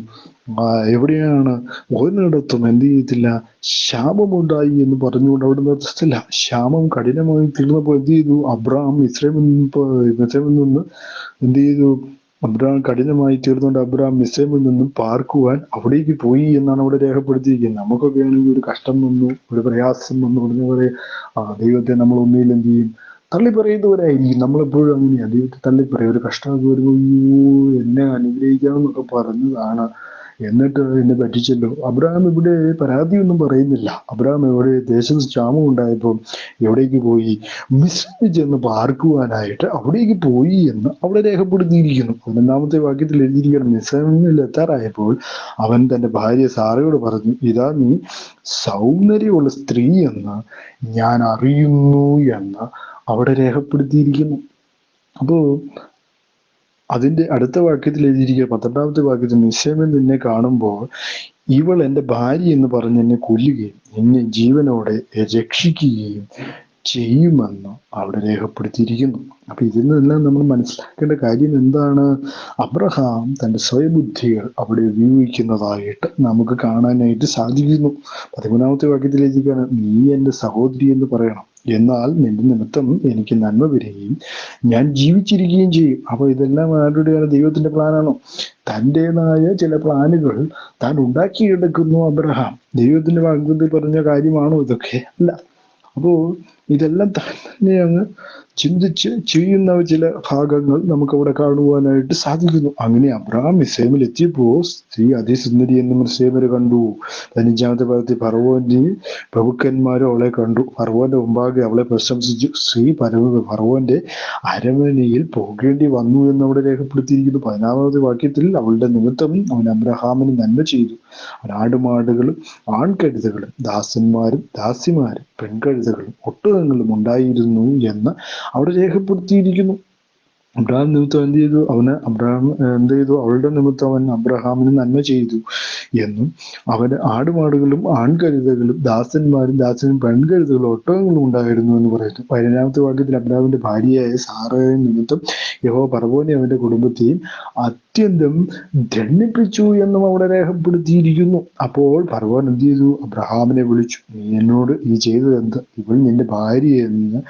എവിടെയാണ്? ഓരോരിടത്തും എന്ത് ചെയ്യത്തില്ല? ക്ഷാമമുണ്ടായി എന്ന് പറഞ്ഞുകൊണ്ട് അവിടെ നിർത്തത്തില്ല. ക്ഷാമം കഠിനമായി തീർന്നപ്പോൾ എന്ത് ചെയ്തു? അബ്രഹാം മിസ്രയീമിൽ നിന്ന് എന്ത് ചെയ്തു? അബ്രഹാം കഠിനമായി തീർന്നുകൊണ്ട് അബ്രഹാം മിസ്രയീമിൽ നിന്നും പാർക്കുവാൻ അവിടേക്ക് പോയി എന്നാണ് അവിടെ രേഖപ്പെടുത്തിയിരിക്കുന്നത്. നമുക്കൊക്കെ ആണെങ്കിൽ ഒരു കഷ്ടം വന്നു, ഒരു പ്രയാസം വന്നു, പറഞ്ഞ പോലെ ദൈവത്തെ നമ്മൾ ഒന്നിൽ എന്ത് ചെയ്യും? തള്ളി പറയുന്നവരായിരിക്കും. നമ്മളെപ്പോഴും അങ്ങനെയാണ്, ദൈവത്തെ തള്ളിപ്പറയും. ഒരു കഷ്ടമൊക്കെ വരുമ്പോൾ എന്നെ അനുഗ്രഹിക്കാമെന്നൊക്കെ പറഞ്ഞതാണ്, എന്നിട്ട് എന്നെ പറ്റിച്ചല്ലോ. അബ്രഹാം ഇവിടെ പരാതിയൊന്നും പറയുന്നില്ല. അബ്രഹാം എവിടെ? ദേശത്ത് ക്ഷാമം ഉണ്ടായപ്പോൾ എവിടേക്ക് പോയി? മിസ്രയീമിൽ ചെന്ന് പാർക്കുവാനായിട്ട് അവിടേക്ക് പോയി എന്ന് അവിടെ രേഖപ്പെടുത്തിയിരിക്കുന്നു. 11-ാമത്തെ വാക്യത്തിൽ എഴുതിയിരിക്കണം, മിസ്രയീമിൽ എത്താറായപ്പോൾ അവൻ തന്റെ ഭാര്യ സാറയോട് പറഞ്ഞു, ഇതാ നീ സൗന്ദര്യമുള്ള സ്ത്രീ എന്ന് ഞാൻ അറിയുന്നു എന്ന് അവിടെ രേഖപ്പെടുത്തിയിരിക്കുന്നു. അപ്പോ അതിന്റെ അടുത്ത വാക്യത്തിൽ എഴുതിയിരിക്കുക, 12-ാമത്തെ വാക്യത്തിൽ, മിസ്രയീമിൽ നിന്നെ കാണുമ്പോൾ ഇവൾ എൻ്റെ ഭാര്യ എന്ന് പറഞ്ഞ് എന്നെ കൊല്ലുകയും എന്നെ ജീവനോടെ രക്ഷിക്കുകയും ചെയ്യുമെന്ന് അവിടെ രേഖപ്പെടുത്തിയിരിക്കുന്നു. അപ്പൊ ഇതിൽ നിന്നെല്ലാം നമ്മൾ മനസ്സിലാക്കേണ്ട കാര്യം എന്താണ്? അബ്രഹാം തന്റെ സ്വയബുദ്ധികൾ അവിടെ ഉപയോഗിക്കുന്നതായിട്ട് നമുക്ക് കാണാനായിട്ട് സാധിക്കുന്നു. 13-ാമത്തെ വാക്യത്തിലേക്കാണ്, നീ എൻ്റെ സഹോദരി എന്ന് പറയണം, എന്നാൽ നിന്റെ നിമിത്തം എനിക്ക് നന്മ വരികയും ഞാൻ ജീവിച്ചിരിക്കുകയും ചെയ്യും. അപ്പൊ ഇതെല്ലാം ആരുടെയാണ്? ദൈവത്തിന്റെ പ്ലാനാണോ? തൻ്റെതായ ചില പ്ലാനുകൾ താൻ ഉണ്ടാക്കിയെടുക്കുന്നു അബ്രഹാം. ദൈവത്തിന്റെ വാഗ്ദത്തത്തിൽ പറഞ്ഞ കാര്യമാണോ ഇതൊക്കെ? അല്ല. അപ്പോ ഇതെല്ലാം താൻ തന്നെ അങ്ങ് ചിന്തിച്ച് ചെയ്യുന്ന ചില ഭാഗങ്ങൾ നമുക്കവിടെ കാണുവാനായിട്ട് സാധിക്കുന്നു. അങ്ങനെ അബ്രഹാം മിസ്രൈമിൽ എത്തിയപ്പോൾ സ്ത്രീ അതിസുന്ദരി എന്ന് മിസ്രൈമര് കണ്ടു. 15-ാമത്തെ ഭാഗത്തിൽ ഫറവോന്റെ പ്രഭുക്കന്മാരും അവളെ കണ്ടു. ഫറവോന്റെ മുമ്പാകെ അവളെ പ്രശംസിച്ചു. സ്ത്രീ ഫറവോന്റെ അരമനയിൽ പോകേണ്ടി വന്നു എന്ന് അവിടെ രേഖപ്പെടുത്തിയിരിക്കുന്നു. 14-ാമത്തെ വാക്യത്തിൽ അവളുടെ നിമിത്തം അവൻ അബ്രഹാമിന് നന്മ ചെയ്തു. അവൻ ആടുമാടുകളും ആൺകഴുതകളും ദാസന്മാരും ദാസിമാരും പെൺകഴുതകളും ഒട്ടകങ്ങളും ഉണ്ടായിരുന്നു എന്ന് അവിടെ രേഖപ്പെടുത്തിയിരിക്കുന്നു. അബ്രഹാം നിമിത്തം എന്ത് ചെയ്തു? അബ്രഹാം എന്ത് ചെയ്തു? അവളുടെ നിമിത്തം അവൻ അബ്രഹാമിന് നന്മ ചെയ്തു എന്നും അവന് ആടുമാടുകളും ആൺകഴുതകളും ദാസനും പെൺകഴുതകളും ഒട്ടകങ്ങളും ഉണ്ടായിരുന്നു എന്ന് പറയുന്നു. 15-ാമത്തെ വാക്യത്തിൽ അബ്രഹാമിന്റെ ഭാര്യയായ സാറയെ നിമിത്തം യഹോവ ഫറവോനെ അവന്റെ കുടുംബത്തെയും അത്യന്തം ദണ്ഡിപ്പിച്ചു എന്നും അവിടെ രേഖപ്പെടുത്തിയിരിക്കുന്നു. അപ്പോൾ ഫറവോൻ എന്ത് ചെയ്തു? അബ്രഹാമിനെ വിളിച്ചു, നീ എന്നോട് ഈ ചെയ്തത് എന്ത്? ഇവൾ നിന്റെ ഭാര്യ എന്ന്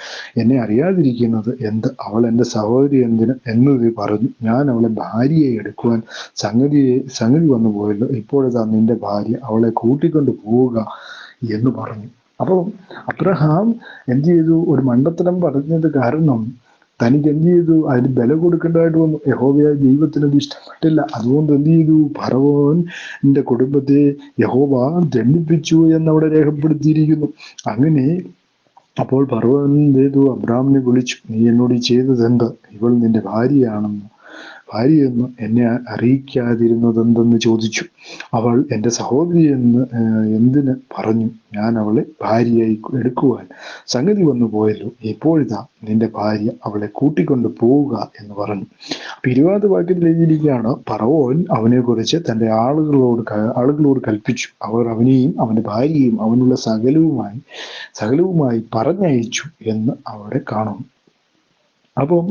എന്നെ അറിയാതിരിക്കുന്നത് എന്ത്? അവൾ എൻ്റെ സഹോദരി എന്ന് പറഞ്ഞു. ഞാൻ അവളെ ഭാര്യയെ എടുക്കുവാൻ സംഗതി വന്നു പോയല്ലോ. ഇപ്പോഴതാ നിന്റെ ഭാര്യ, അവളെ കൂട്ടിക്കൊണ്ട് പോവുക എന്ന് പറഞ്ഞു. അപ്പോൾ അബ്രഹാം എന്ത് ചെയ്തു? ഒരു മണ്ടത്തരം പറഞ്ഞത് കാരണം തനിക്ക് എന്ത് ചെയ്തു? അതിന് ബലം കൊടുക്കേണ്ടതായിട്ട് വന്നു. യഹോവയായ ദൈവത്തിന് അത് ഇഷ്ടപ്പെട്ടില്ല. അതുകൊണ്ട് എന്ത് ചെയ്തു? ഫറവോന്റെ കുടുംബത്തെ യഹോവ ദണ്ഡിപ്പിച്ചു എന്നവിടെ രേഖപ്പെടുത്തിയിരിക്കുന്നു. അങ്ങനെ അപ്പോൾ ഫറവോൻ എന്ത് ചെയ്തു? അബ്രഹാമിനെ വിളിച്ചു, നീ എന്നോട് ചെയ്തത് എന്ത്? ഇവൾ നിന്റെ ഭാര്യയെന്ന് എന്നെ അറിയിക്കാതിരുന്നത് എന്തെന്ന് ചോദിച്ചു. അവൾ എൻ്റെ സഹോദരി എന്ന് എന്തിന് പറഞ്ഞു? ഞാൻ അവളെ ഭാര്യയായി എടുക്കുവാൻ സംഗതി വന്നു പോയല്ലോ. ഇപ്പോഴിതാ നിന്റെ ഭാര്യ, അവളെ കൂട്ടിക്കൊണ്ട് പോവുക എന്ന് പറഞ്ഞു. 20-ാമത്തെ വാക്യത്തിൽ എഴുതിയിരിക്കുകയാണ്, ഫറവോൻ അവനെ കുറിച്ച് തൻ്റെ ആളുകളോട് കൽപ്പിച്ചു. അവർ അവനെയും അവന്റെ ഭാര്യയെയും അവനുള്ള സകലവുമായി പറഞ്ഞയച്ചു എന്ന് അവിടെ കാണുന്നു. അപ്പം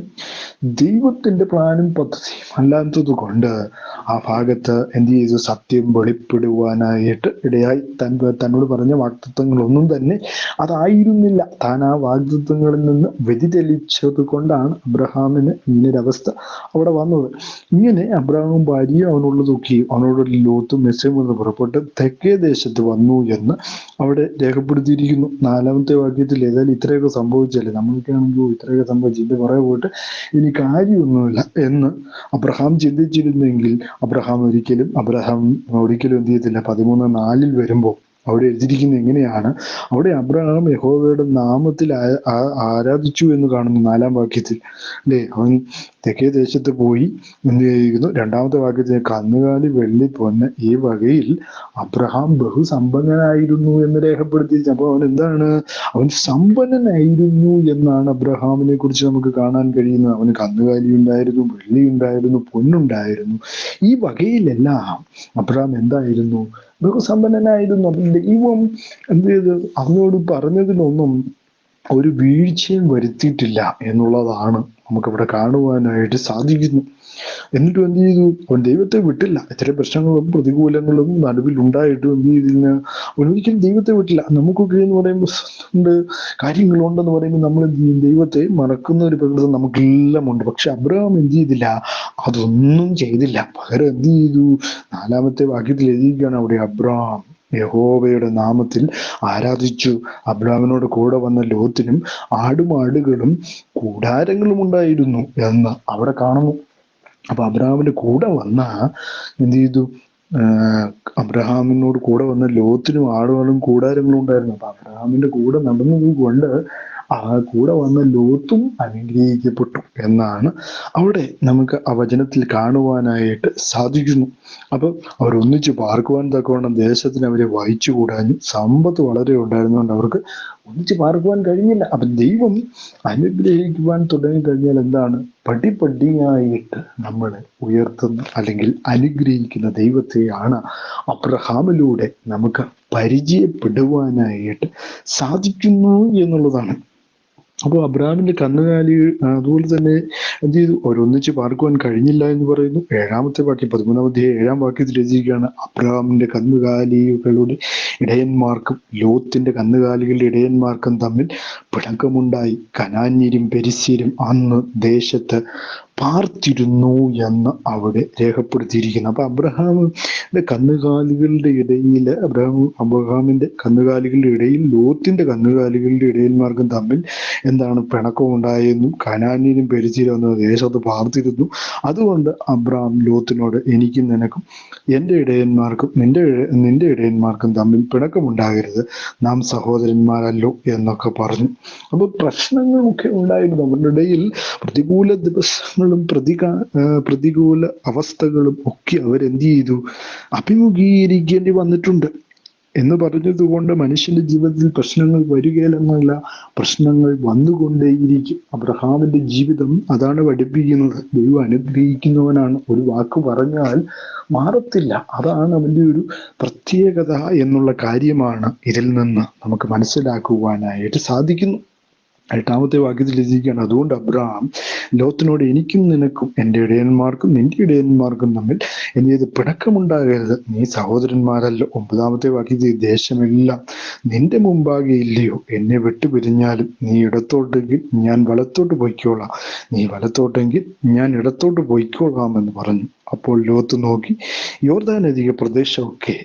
ദൈവത്തിന്റെ പ്ലാനും പദ്ധതിയും അല്ലാത്തത് കൊണ്ട് ആ ഭാഗത്ത് എന്ത് ചെയ്തു? സത്യം വെളിപ്പെടുവാനായിട്ട് ഇടയായി. തന്നോട് പറഞ്ഞ വാഗ്ദത്തങ്ങളൊന്നും തന്നെ അതായിരുന്നില്ല. താൻ ആ വാഗ്ദത്തങ്ങളിൽ നിന്ന് വ്യതിചലിച്ചത് കൊണ്ടാണ് അബ്രഹാമിന് ഇങ്ങനൊരവസ്ഥ അവിടെ വന്നത്. ഇങ്ങനെ അബ്രഹാമും ഭാര്യയും അവനുള്ളതൊക്കെയും അവനോട് ലോത്തും മിസ്രൈമിൽ നിന്ന് പുറപ്പെട്ട് തെക്കേ ദേശത്ത് വന്നു എന്ന് അവിടെ രേഖപ്പെടുത്തിയിരിക്കുന്നു. 4-ാമത്തെ വാക്യത്തിൽ ഏതായാലും ഇത്രയൊക്കെ സംഭവിച്ചല്ലേ, നമ്മൾക്ക് ആണെങ്കിലും ഇത്രയൊക്കെ സംഭവിച്ചു, പുറകെ പോയിട്ട് ഇനി കാര്യമൊന്നുമില്ല എന്ന് അബ്രഹാം ചിന്തിച്ചിരുന്നെങ്കിൽ അബ്രഹാം ഒരിക്കലും എന്ത് ചെയ്യത്തില്ല. 13:4 വരുമ്പോൾ അവിടെ എഴുതിയിരിക്കുന്നത് എങ്ങനെയാണ്? അവിടെ അബ്രഹാം യഹോവയുടെ നാമത്തിൽ ആരാധിച്ചു എന്ന് കാണുന്നു 4-ാം വാക്യത്തിൽ അല്ലേ. അവൻ തെക്കേ ദേശത്ത് പോയി എന്ത് ചെയ്യുന്നു? 2-ാമത്തെ വാക്യത്തിൽ കന്നുകാലി, വെള്ളി, പൊന്ന് ഈ വകയിൽ അബ്രഹാം ബഹുസമ്പന്നനായിരുന്നു എന്ന് രേഖപ്പെടുത്തിയിരിച്ചു. അപ്പൊ അവൻ എന്താണ്? അവൻ സമ്പന്നനായിരുന്നു എന്നാണ് അബ്രഹാമിനെ കുറിച്ച് നമുക്ക് കാണാൻ കഴിയുന്നത്. അവന് കന്നുകാലി ഉണ്ടായിരുന്നു, വെള്ളി ഉണ്ടായിരുന്നു, പൊന്നുണ്ടായിരുന്നു. ഈ വകയിലെല്ലാം അബ്രഹാം എന്തായിരുന്നു? ബഹുസമ്പന്നനായിരുന്നു. അപ്പം ദൈവം എന്ത് ചെയ്ത്? അവനോട് പറഞ്ഞതിനൊന്നും ഒരു വീഴ്ചയും വരുത്തിയിട്ടില്ല എന്നുള്ളതാണ് നമുക്കിവിടെ കാണുവാനായിട്ട് സാധിക്കുന്നു. എന്നിട്ടും എന്ത് ചെയ്തു? അവൻ ദൈവത്തെ വിട്ടില്ല. ഇത്തരം പ്രശ്നങ്ങളും പ്രതികൂലങ്ങളും നടുവിൽ ഉണ്ടായിട്ടും എന്ത് ചെയ്തില്ല? അവൻ ഒരിക്കലും ദൈവത്തെ വിട്ടില്ല. നമുക്കൊക്കെ എന്ന് പറയുമ്പോൾ കാര്യങ്ങളുണ്ടെന്ന് പറയുമ്പോൾ നമ്മൾ എന്ത് ചെയ്യും? ദൈവത്തെ മറക്കുന്ന ഒരു പ്രകൃതം നമുക്കെല്ലാം ഉണ്ട്. പക്ഷെ അബ്രഹാം എന്ത് ചെയ്തില്ല? അതൊന്നും ചെയ്തില്ല. പകരം എന്ത് ചെയ്തു? 4-ാമത്തെ വാക്യത്തിൽ എഴുതിയിരിക്കുകയാണ് അവിടെ അബ്രഹാം യഹോവയുടെ നാമത്തിൽ ആരാധിച്ചു. അബ്രഹാമിനോട് കൂടെ വന്ന ലോത്തിനും ആടുമാടുകളും കൂടാരങ്ങളും ഉണ്ടായിരുന്നു എന്ന് അവിടെ കാണുന്നു. അപ്പൊ അബ്രഹാമിന്റെ കൂടെ വന്ന എന്ത് ചെയ്തു? അബ്രഹാമിനോട് കൂടെ വന്ന ലോത്തിനും ആടുകളും കൂടാരങ്ങളും ഉണ്ടായിരുന്നു. അപ്പൊ അബ്രഹാമിന്റെ കൂടെ നടന്നത് കൊണ്ട് ആ കൂടെ വന്ന ലോത്തും അനുഗ്രഹിക്കപ്പെട്ടു എന്നാണ് അവിടെ നമുക്ക് ആ വചനത്തിൽ കാണുവാനായിട്ട് സാധിക്കുന്നു. അപ്പൊ അവരൊന്നിച്ച് പാർക്കുവാൻ തക്കവണ്ണം ദേശത്തിന് അവരെ വായിച്ചു കൂടാനും സമ്പത്ത് വളരെ ഉണ്ടായിരുന്നുകൊണ്ട് അവർക്ക് ഒന്നിച്ച് പാർക്കുവാൻ കഴിഞ്ഞില്ല. അപ്പൊ ദൈവം അനുഗ്രഹിക്കുവാൻ തുടങ്ങിക്കഴിഞ്ഞാൽ എന്താണ്? പടിപടിയായിട്ട് നമ്മളെ ഉയർത്തുന്ന അല്ലെങ്കിൽ അനുഗ്രഹിക്കുന്ന ദൈവത്തെയാണ് അബ്രഹാമിലൂടെ നമുക്ക് പരിചയപ്പെടുവാനായിട്ട് സാധിക്കുന്നു എന്നുള്ളതാണ്. അപ്പോൾ അബ്രഹാമിന്റെ കന്നുകാലി അതുപോലെ തന്നെ എന്ത് ചെയ്തു, അവരൊന്നിച്ച് പാർക്കുവാൻ കഴിഞ്ഞില്ല എന്ന് പറയുന്നു. 7-ാമത്തെ വാക്യം 13-ാമത്തെ 7-ാം വാക്യത്തിൽ രചിക്കുകയാണ്, അബ്രഹാമിന്റെ കന്നുകാലികളുടെ ഇടയന്മാർക്കും ലോത്തിന്റെ കന്നുകാലികളുടെ ഇടയന്മാർക്കും തമ്മിൽ പിണക്കമുണ്ടായി. കനാന്യരും പെരിസ്യരും അന്ന് ദേശത്ത് പാർത്തിരുന്നു എന്ന് അവിടെ രേഖപ്പെടുത്തിയിരിക്കുന്നു. അപ്പൊ അബ്രഹാമിന്റെ കന്നുകാലികളുടെ ഇടയിൽ അബ്രഹാമിന്റെ കന്നുകാലികളുടെ ഇടയിൽ ലോത്തിന്റെ കന്നുകാലികളുടെ ഇടയന്മാർക്കും തമ്മിൽ എന്താണ് പിണക്കമുണ്ടായെന്നും കനാന്യരും പെരിസ്യരും എന്ന ദേശത്ത് പാർത്തിരുന്നു. അതുകൊണ്ട് അബ്രഹാം ലോത്തിനോട് എനിക്കും നിനക്കും എൻ്റെ ഇടയന്മാർക്കും നിന്റെ ഇടയന്മാർക്കും തമ്മിൽ പിണക്കമുണ്ടാകരുത്, നാം സഹോദരന്മാരല്ലോ എന്നൊക്കെ പറഞ്ഞു. അപ്പോൾ പ്രശ്നങ്ങളൊക്കെ ഉണ്ടായിരുന്നു അവരുടെ ഇടയിൽ. പ്രതികൂല ദിവസങ്ങളും പ്രതികൂല അവസ്ഥകളും ഒക്കെ അവരെന്ത് ചെയ്തു, അഭിമുഖീകരിക്കേണ്ടി വന്നിട്ടുണ്ട് എന്ന് പറഞ്ഞതുകൊണ്ട് മനുഷ്യന്റെ ജീവിതത്തിൽ പ്രശ്നങ്ങൾ വരികയില്ലെന്നല്ല, പ്രശ്നങ്ങൾ വന്നുകൊണ്ടേയിരിക്കും. അബ്രഹാമിന്റെ ജീവിതം അതാണ് പഠിപ്പിക്കുന്നത്. ദൈവം അനുഗ്രഹിക്കുന്നവനാണ്. ഒരു വാക്ക് പറഞ്ഞാൽ മാറത്തില്ല. അതാണ് അവന്റെ ഒരു പ്രത്യേകത എന്നുള്ള കാര്യമാണ് ഇതിൽ നിന്ന് നമുക്ക് മനസ്സിലാക്കുവാനായിട്ട് സാധിക്കുന്നു. 8-ാമത്തെ വാക്യത്തിൽ എഴുതിയിരിക്കുകയാണ്, അതുകൊണ്ട് അബ്രഹാം ലോത്തിനോട് എനിക്കും നിനക്കും എൻ്റെ ഇടയന്മാർക്കും നിന്റെ ഇടയന്മാർക്കും തമ്മിൽ എന്ത് ചെയ്ത് പിണക്കമുണ്ടാകരുത്, നീ സഹോദരന്മാരല്ലോ. 9-ാമത്തെ വാക്യത്തിൽ ദേശമെല്ലാം നിന്റെ മുമ്പാകെ ഇല്ലയോ, എന്നെ വിട്ടുപിരിഞ്ഞാലും നീ ഇടത്തോട്ടെങ്കിൽ ഞാൻ വലത്തോട്ട് പൊയ്ക്കോളാം, നീ വലത്തോട്ടെങ്കിൽ ഞാൻ ഇടത്തോട്ട് പൊയ്ക്കോളാം എന്ന് പറഞ്ഞു. അപ്പോൾ ലോത്ത് നോക്കി യോർദാൻ നദിക പ്രദേശമൊക്കെ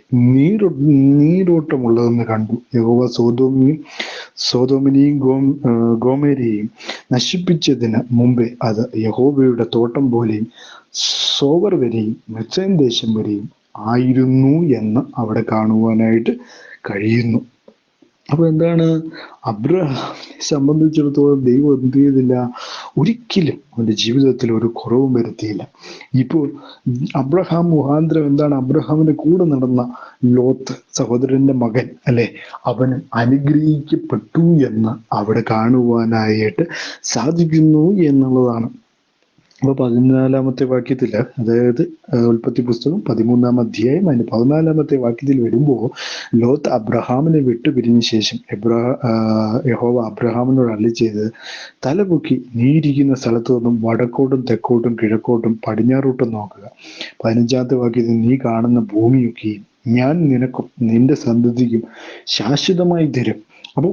നീരോട്ടമുള്ളതെന്ന് കണ്ടു. യഹോവ സോതോമിനെയും ഗോമേരെയും നശിപ്പിച്ചതിന് മുമ്പേ അത് യഹോവയുടെ തോട്ടം പോലെയും സോവർ വരെയും മിസ്രയീം ദേശം വരെയും ആയിരുന്നു എന്ന് അവിടെ കാണുവാനായിട്ട് കഴിയുന്നു. അപ്പൊ എന്താണ്, അബ്രഹാമിനെ സംബന്ധിച്ചിടത്തോളം ദൈവം എന്ത് ചെയ്തില്ല, ഒരിക്കലും അവന്റെ ജീവിതത്തിൽ ഒരു കുറവും വരുത്തിയില്ല. ഇപ്പോൾ അബ്രഹാം മുഖാന്തരം എന്താണ്, അബ്രഹാമിന്റെ കൂടെ നടന്ന ലോത്ത് സഹോദരന്റെ മകൻ അല്ലെ, അവന് അനുഗ്രഹിക്കപ്പെട്ടു എന്ന് അവിടെ കാണുവാനായിട്ട് സാധിക്കുന്നു എന്നുള്ളതാണ്. അപ്പൊ 14-ാമത്തെ വാക്യത്തില്, അതായത് ഉൽപ്പത്തി പുസ്തകം 13-ാം അധ്യായം അതിന്റെ 14-ാമത്തെ വാക്യത്തിൽ വരുമ്പോൾ, ലോത്ത് അബ്രഹാമിനെ വിട്ടുപിരിഞ്ഞ ശേഷം യഹോവ അബ്രഹാമിനോട് അരുളിച്ചെയ്ത്, തലപൊക്കി നീ ഇരിക്കുന്ന സ്ഥലത്തു നിന്നും വടക്കോട്ടും തെക്കോട്ടും കിഴക്കോട്ടും പടിഞ്ഞാറോട്ടും നോക്കുക. 15-ാമത്തെ വാക്യത്തിൽ നീ കാണുന്ന ഭൂമിയൊക്കെയും ഞാൻ നിനക്കും നിന്റെ സന്തതിക്കും ശാശ്വതമായി തരും. അപ്പൊ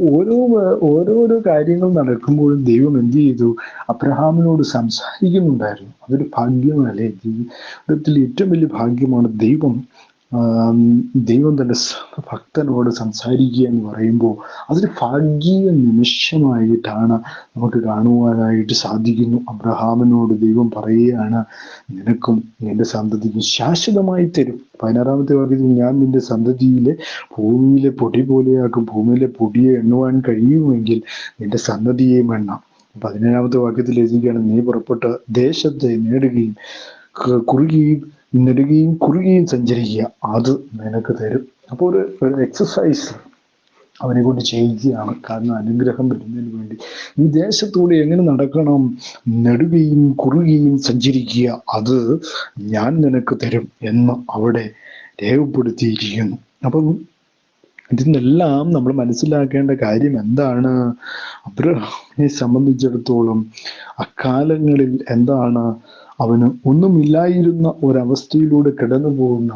ഓരോരോ കാര്യങ്ങൾ നടക്കുമ്പോഴും ദൈവം എന്ത് ചെയ്തു, അബ്രഹാമിനോട് സംസാരിക്കുന്നുണ്ടായിരുന്നു. അതൊരു ഭാഗ്യമല്ലേ, ജീവിതത്തിൽ ഏറ്റവും വലിയ ഭാഗ്യമാണ്. ദൈവം തന്റെ ഭക്തനോട് സംസാരിക്കുക എന്ന് പറയുമ്പോൾ അതൊരു ഭാഗ്യ നിമിഷമായിട്ടാണ് നമുക്ക് കാണുവാനായിട്ട് സാധിക്കുന്നു. അബ്രഹാമിനോട് ദൈവം പറയുകയാണ്, നിനക്കും നിന്റെ സന്തതിക്കും ശാശ്വതമായി തരും. 16-ാമത്തെ വാക്യത്തിൽ ഞാൻ നിന്റെ സന്തതിയിലെ ഭൂമിയിലെ പൊടി പോലെയാക്കും, ഭൂമിയിലെ പൊടിയെ എണ്ണുവാൻ കഴിയുമെങ്കിൽ നിന്റെ സന്തതിയെയും എണ്ണാം. 17-ാമത്തെ വാക്യത്തിൽ എഴുതുകയാണ്, നീ പുറപ്പെട്ട് ദേശത്തെ നെടുകയും കുറുകയും സഞ്ചരിക്കുക, അത് നിനക്ക് തരും. അപ്പോൾ ഒരു എക്സസൈസ് അവനെ കൊണ്ട് ചെയ്യുകയാണ്. കാരണം അനുഗ്രഹം വരുന്നതിന് വേണ്ടി ഈ ദേശത്തൂടെ എങ്ങനെ നടക്കണം, നെടുകയും കുറുകയും സഞ്ചരിക്കുക, അത് ഞാൻ നിനക്ക് തരും എന്ന് അവിടെ രേഖപ്പെടുത്തിയിരിക്കുന്നു. അപ്പം ഇതിനെല്ലാം നമ്മൾ മനസ്സിലാക്കേണ്ട കാര്യം എന്താണ്, അബ്രഹാമിനെ സംബന്ധിച്ചിടത്തോളം അക്കാലങ്ങളിൽ എന്താണ്, അവന് ഒന്നുമില്ലായിരുന്ന ഒരവസ്ഥയിലൂടെ കടന്നു പോകുന്ന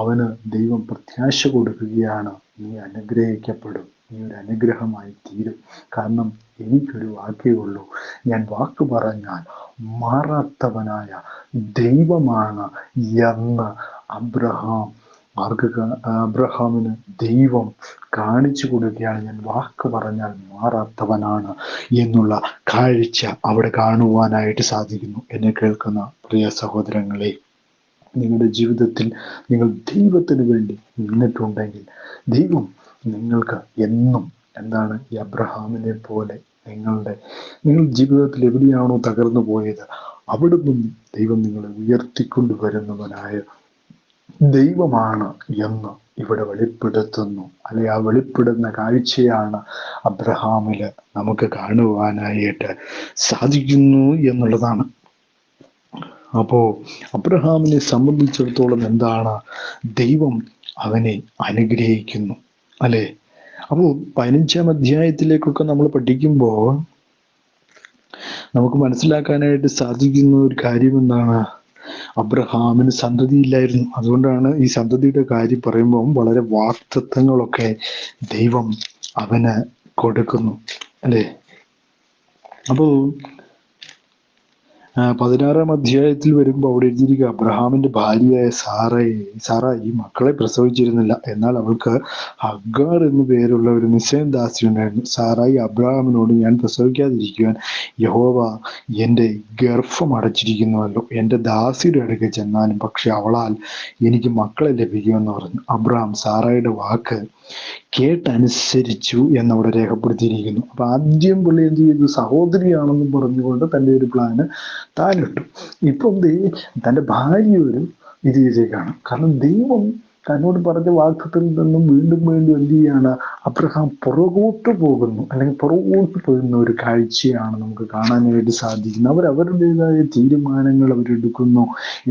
അവന് ദൈവം പ്രത്യാശ കൊടുക്കുകയാണ്, നീ അനുഗ്രഹിക്കപ്പെടും, നീ ഒരു അനുഗ്രഹമായി തീരും. കാരണം എനിക്കൊരു വാക്കേ ഉള്ളൂ, ഞാൻ വാക്ക് പറഞ്ഞാൽ മാറാത്തവനായ ദൈവമാണ് എന്ന് അബ്രഹാമിന് ദൈവം കാണിച്ചു കൊടുക്കുകയാണ്. ഞാൻ വാക്ക് പറഞ്ഞാൽ മാറാത്തവനാണ് എന്നുള്ള കാഴ്ച അവിടെ കാണുവാനായിട്ട് സാധിക്കുന്നു. എന്നെ കേൾക്കുന്ന പ്രിയ സഹോദരങ്ങളെ, നിങ്ങളുടെ ജീവിതത്തിൽ നിങ്ങൾ ദൈവത്തിന് വേണ്ടി നിന്നിട്ടുണ്ടെങ്കിൽ ദൈവം നിങ്ങൾക്ക് എന്നും എന്താണ്, ഈ അബ്രഹാമിനെ പോലെ നിങ്ങൾ ജീവിതത്തിൽ എവിടെയാണോ തകർന്നു പോയത് അവിടെ നിന്നും ദൈവം നിങ്ങളെ ഉയർത്തിക്കൊണ്ടുവരുന്നവനായ ദൈവമാണ് എന്ന് ഇവിടെ വെളിപ്പെടുത്തുന്നു. അല്ലെ, ആ വെളിപ്പെടുന്ന കാഴ്ചയാണ് അബ്രഹാമില് നമുക്ക് കാണുവാനായിട്ട് സാധിക്കുന്നു എന്നുള്ളതാണ്. അപ്പോ അബ്രഹാമിനെ സംബന്ധിച്ചിടത്തോളം എന്താണ്, ദൈവം അവനെ അനുഗ്രഹിക്കുന്നു അല്ലെ. അപ്പോൾ 15-ാം അധ്യായത്തിലേക്കൊക്കെ നമ്മൾ പഠിക്കുമ്പോൾ നമുക്ക് മനസ്സിലാക്കാനായിട്ട് സാധിക്കുന്ന ഒരു കാര്യം എന്താണ്? അബ്രഹാമിന് സന്തതിയില്ലായിരുന്നു. അതുകൊണ്ടാണ് ഈ സന്തതിയുടെ കാര്യം പറയുമ്പോൾ വളരെ വാക്തത്വങ്ങളൊക്കെ ദൈവം അവന് കൊടുക്കുന്നു, അല്ലേ? അപ്പോൾ 16-ാം അധ്യായത്തിൽ വരുമ്പോൾ അവിടെ എഴുതിയിരിക്കുക, അബ്രഹാമിന്റെ ഭാര്യയായ സാറായി മക്കളെ പ്രസവിച്ചിരുന്നില്ല. എന്നാൽ അവൾക്ക് ഹഗ്ഗാർ എന്നു പേരുള്ള ഒരു നിശ്ചയം ദാസി ഉണ്ടായിരുന്നു. സാറായി അബ്രഹാമിനോട്, ഞാൻ പ്രസവിക്കാതിരിക്കുവാൻ യഹോവ എൻ്റെ ഗർഭം അടച്ചിരിക്കുന്നുവല്ലോ, എൻ്റെ ദാസിയുടെ അടുക്കൽ ചെന്നാലും പക്ഷെ അവളാൽ എനിക്ക് മക്കളെ ലഭിക്കുമെന്ന് പറഞ്ഞു. അബ്രഹാം സാറായുടെ വാക്ക് കേട്ടനുസരിച്ചു എന്നവിടെ രേഖപ്പെടുത്തിയിരിക്കുന്നു. അപ്പൊ ആദ്യം പുള്ളി എന്ത് ചെയ്തു? സഹോദരിയാണെന്ന് പറഞ്ഞുകൊണ്ട് തൻ്റെ ഒരു പ്ലാന് താനിട്ടു. ഇപ്പം തൻ്റെ ഭാര്യ ഒരു ഇത് ചെയ്തേക്കാണ്. കാരണം ദൈവം തന്നോട് പറഞ്ഞ വാക്തത്തിൽ നിന്നും വീണ്ടും വീണ്ടും എന്ത് ചെയ്യാണ്? അബ്രഹാം പുറകോട്ട് പോകുന്നു, അല്ലെങ്കിൽ പുറകോട്ട് പോകുന്ന ഒരു കാഴ്ചയാണ് നമുക്ക് കാണാനായിട്ട് സാധിക്കുന്നത്. അവരവരുടേതായ തീരുമാനങ്ങൾ അവരെടുക്കുന്നു.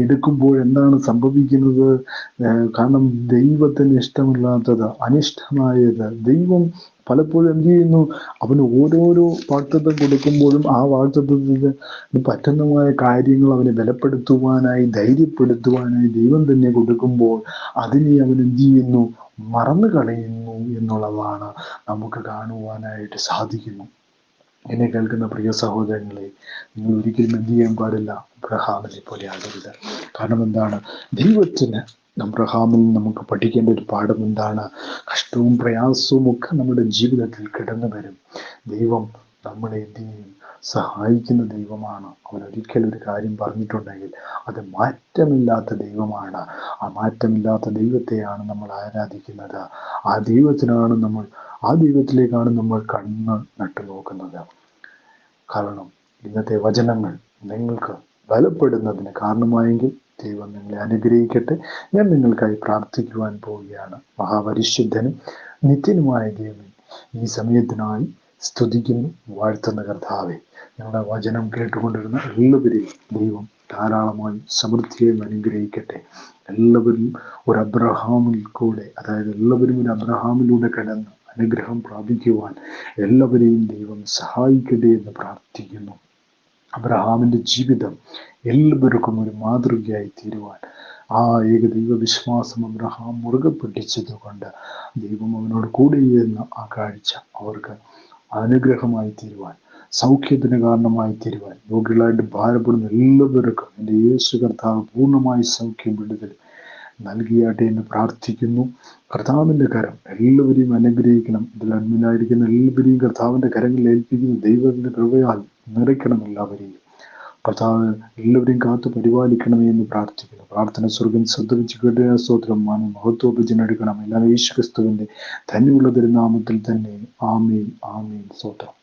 എടുക്കുമ്പോൾ എന്താണ് സംഭവിക്കുന്നത്? കാരണം ദൈവത്തിന് ഇഷ്ടമില്ലാത്തത്, അനിഷ്ടമായത് ദൈവം പലപ്പോഴും എന്ത് ചെയ്യുന്നു? അവന് ഓരോരോ വാഗ്ദത്തം കൊടുക്കുമ്പോഴും ആ വാഗ്ദത്തത്തിന് പറ്റുന്നതായ കാര്യങ്ങൾ അവനെ ബലപ്പെടുത്തുവാനായി, ധൈര്യപ്പെടുത്തുവാനായി ദൈവം തന്നെ കൊടുക്കുമ്പോൾ അതിനെ അവൻ എന്ത് ചെയ്യുന്നു? മറന്നു കളയുന്നു എന്നുള്ളതാണ് നമുക്ക് കാണുവാനായിട്ട് സാധിക്കുന്നു. എന്നെ കേൾക്കുന്ന പ്രിയ സഹോദരങ്ങളെ, നിങ്ങൾ ഒരിക്കലും എന്ത് ചെയ്യാൻ പാടില്ല? അബ്രഹാമിനെ പോലെ ആകരുത്. കാരണം എന്താണ്? ദൈവത്തിന് അബ്രഹാമിൽ നമുക്ക് പഠിക്കേണ്ട ഒരു പാഠം എന്താണ്? കഷ്ടവും പ്രയാസവും ഒക്കെ നമ്മുടെ ജീവിതത്തിൽ കിടന്നു വരും. ദൈവം നമ്മളെ എന്ത് ചെയ്യും? സഹായിക്കുന്ന ദൈവമാണ്. അവൻ ഒരിക്കലും ഒരു കാര്യം പറഞ്ഞിട്ടുണ്ടെങ്കിൽ അത് മാറ്റമില്ലാത്ത ദൈവമാണ്. ആ മാറ്റമില്ലാത്ത ദൈവത്തെയാണ് നമ്മൾ ആരാധിക്കുന്നത്. ആ ദൈവത്തിലേക്കാണ് നമ്മൾ കണ്ണ് നട്ടു നോക്കുന്നത്. കാരണം ഇന്നത്തെ വചനങ്ങൾ നിങ്ങൾക്ക് ബലപ്പെടുന്നതിന് കാരണമായെങ്കിൽ ദൈവം നിങ്ങളെ അനുഗ്രഹിക്കട്ടെ. ഞാൻ നിങ്ങൾക്കായി പ്രാർത്ഥിക്കുവാൻ പോവുകയാണ്. മഹാപരിശുദ്ധനും നിത്യനുമായ ദൈവമേ, ഈ സമയത്തിനായി സ്തുതിക്കുന്നു, വാഴ്ത്തുന്ന കർത്താവേ, ഞങ്ങളുടെ വചനം കേട്ടുകൊണ്ടിരുന്ന എല്ലാവരെയും ദൈവം ധാരാളമായി സമൃദ്ധിയായി അനുഗ്രഹിക്കട്ടെ. എല്ലാവരും ഒരു അബ്രഹാമിൽ കൂടെ, അതായത് എല്ലാവരും ഒരു അബ്രഹാമിലൂടെ കടന്ന് അനുഗ്രഹം പ്രാപിക്കുവാൻ എല്ലാവരെയും ദൈവം സഹായിക്കട്ടെ എന്ന് പ്രാർത്ഥിക്കുന്നു. അബ്രഹാമിൻ്റെ ജീവിതം എല്ലാവർക്കും ഒരു മാതൃകയായി തീരുവാൻ, ആ ഏകദൈവ വിശ്വാസം അബ്രഹാം മുറുകെ പിടിച്ചതുകൊണ്ട് ദൈവം അവനോട് കൂടിയെന്ന ആ കാഴ്ച അവർക്ക് അനുഗ്രഹമായി തീരുവാൻ, സൗഖ്യത്തിന് കാരണമായി തീരുവാൻ, രോഗികളായിട്ട് ഭാരപ്പെടുന്ന എല്ലാവർക്കും എൻ്റെ യേശു കർത്താവ് പൂർണ്ണമായി സൗഖ്യം വിടുതൽ നൽകിയാട്ടെ എന്ന് പ്രാർത്ഥിക്കുന്നു. കർത്താവിൻ്റെ കരം എല്ലാവരെയും അനുഗ്രഹിക്കണം. ഇതിൽ അഡ്മിനായിരിക്കുന്ന എല്ലാവരെയും കർത്താവിൻ്റെ കരങ്ങളിൽ ഏൽപ്പിക്കുന്ന ദൈവത്തിൻ്റെ കൃപയാൽ നിറയ്ക്കണം. എല്ലാവരെയും കർത്താവ് എല്ലാവരെയും കാത്തു പരിപാലിക്കണമേ എന്ന് പ്രാർത്ഥിക്കുന്നു. പ്രാർത്ഥന സ്വർഗം ശ്രദ്ധിച്ച് കേട്ട സ്തോത്രം, മാനം മഹത്വോപജനം എടുക്കണം. എല്ലാം യേശു ക്രിസ്തുവിൻ്റെ ധന്യമുള്ള തിരുനാമത്തിൽ തന്നെ. ആമേൻ, ആമേൻ. സ്തോത്രം.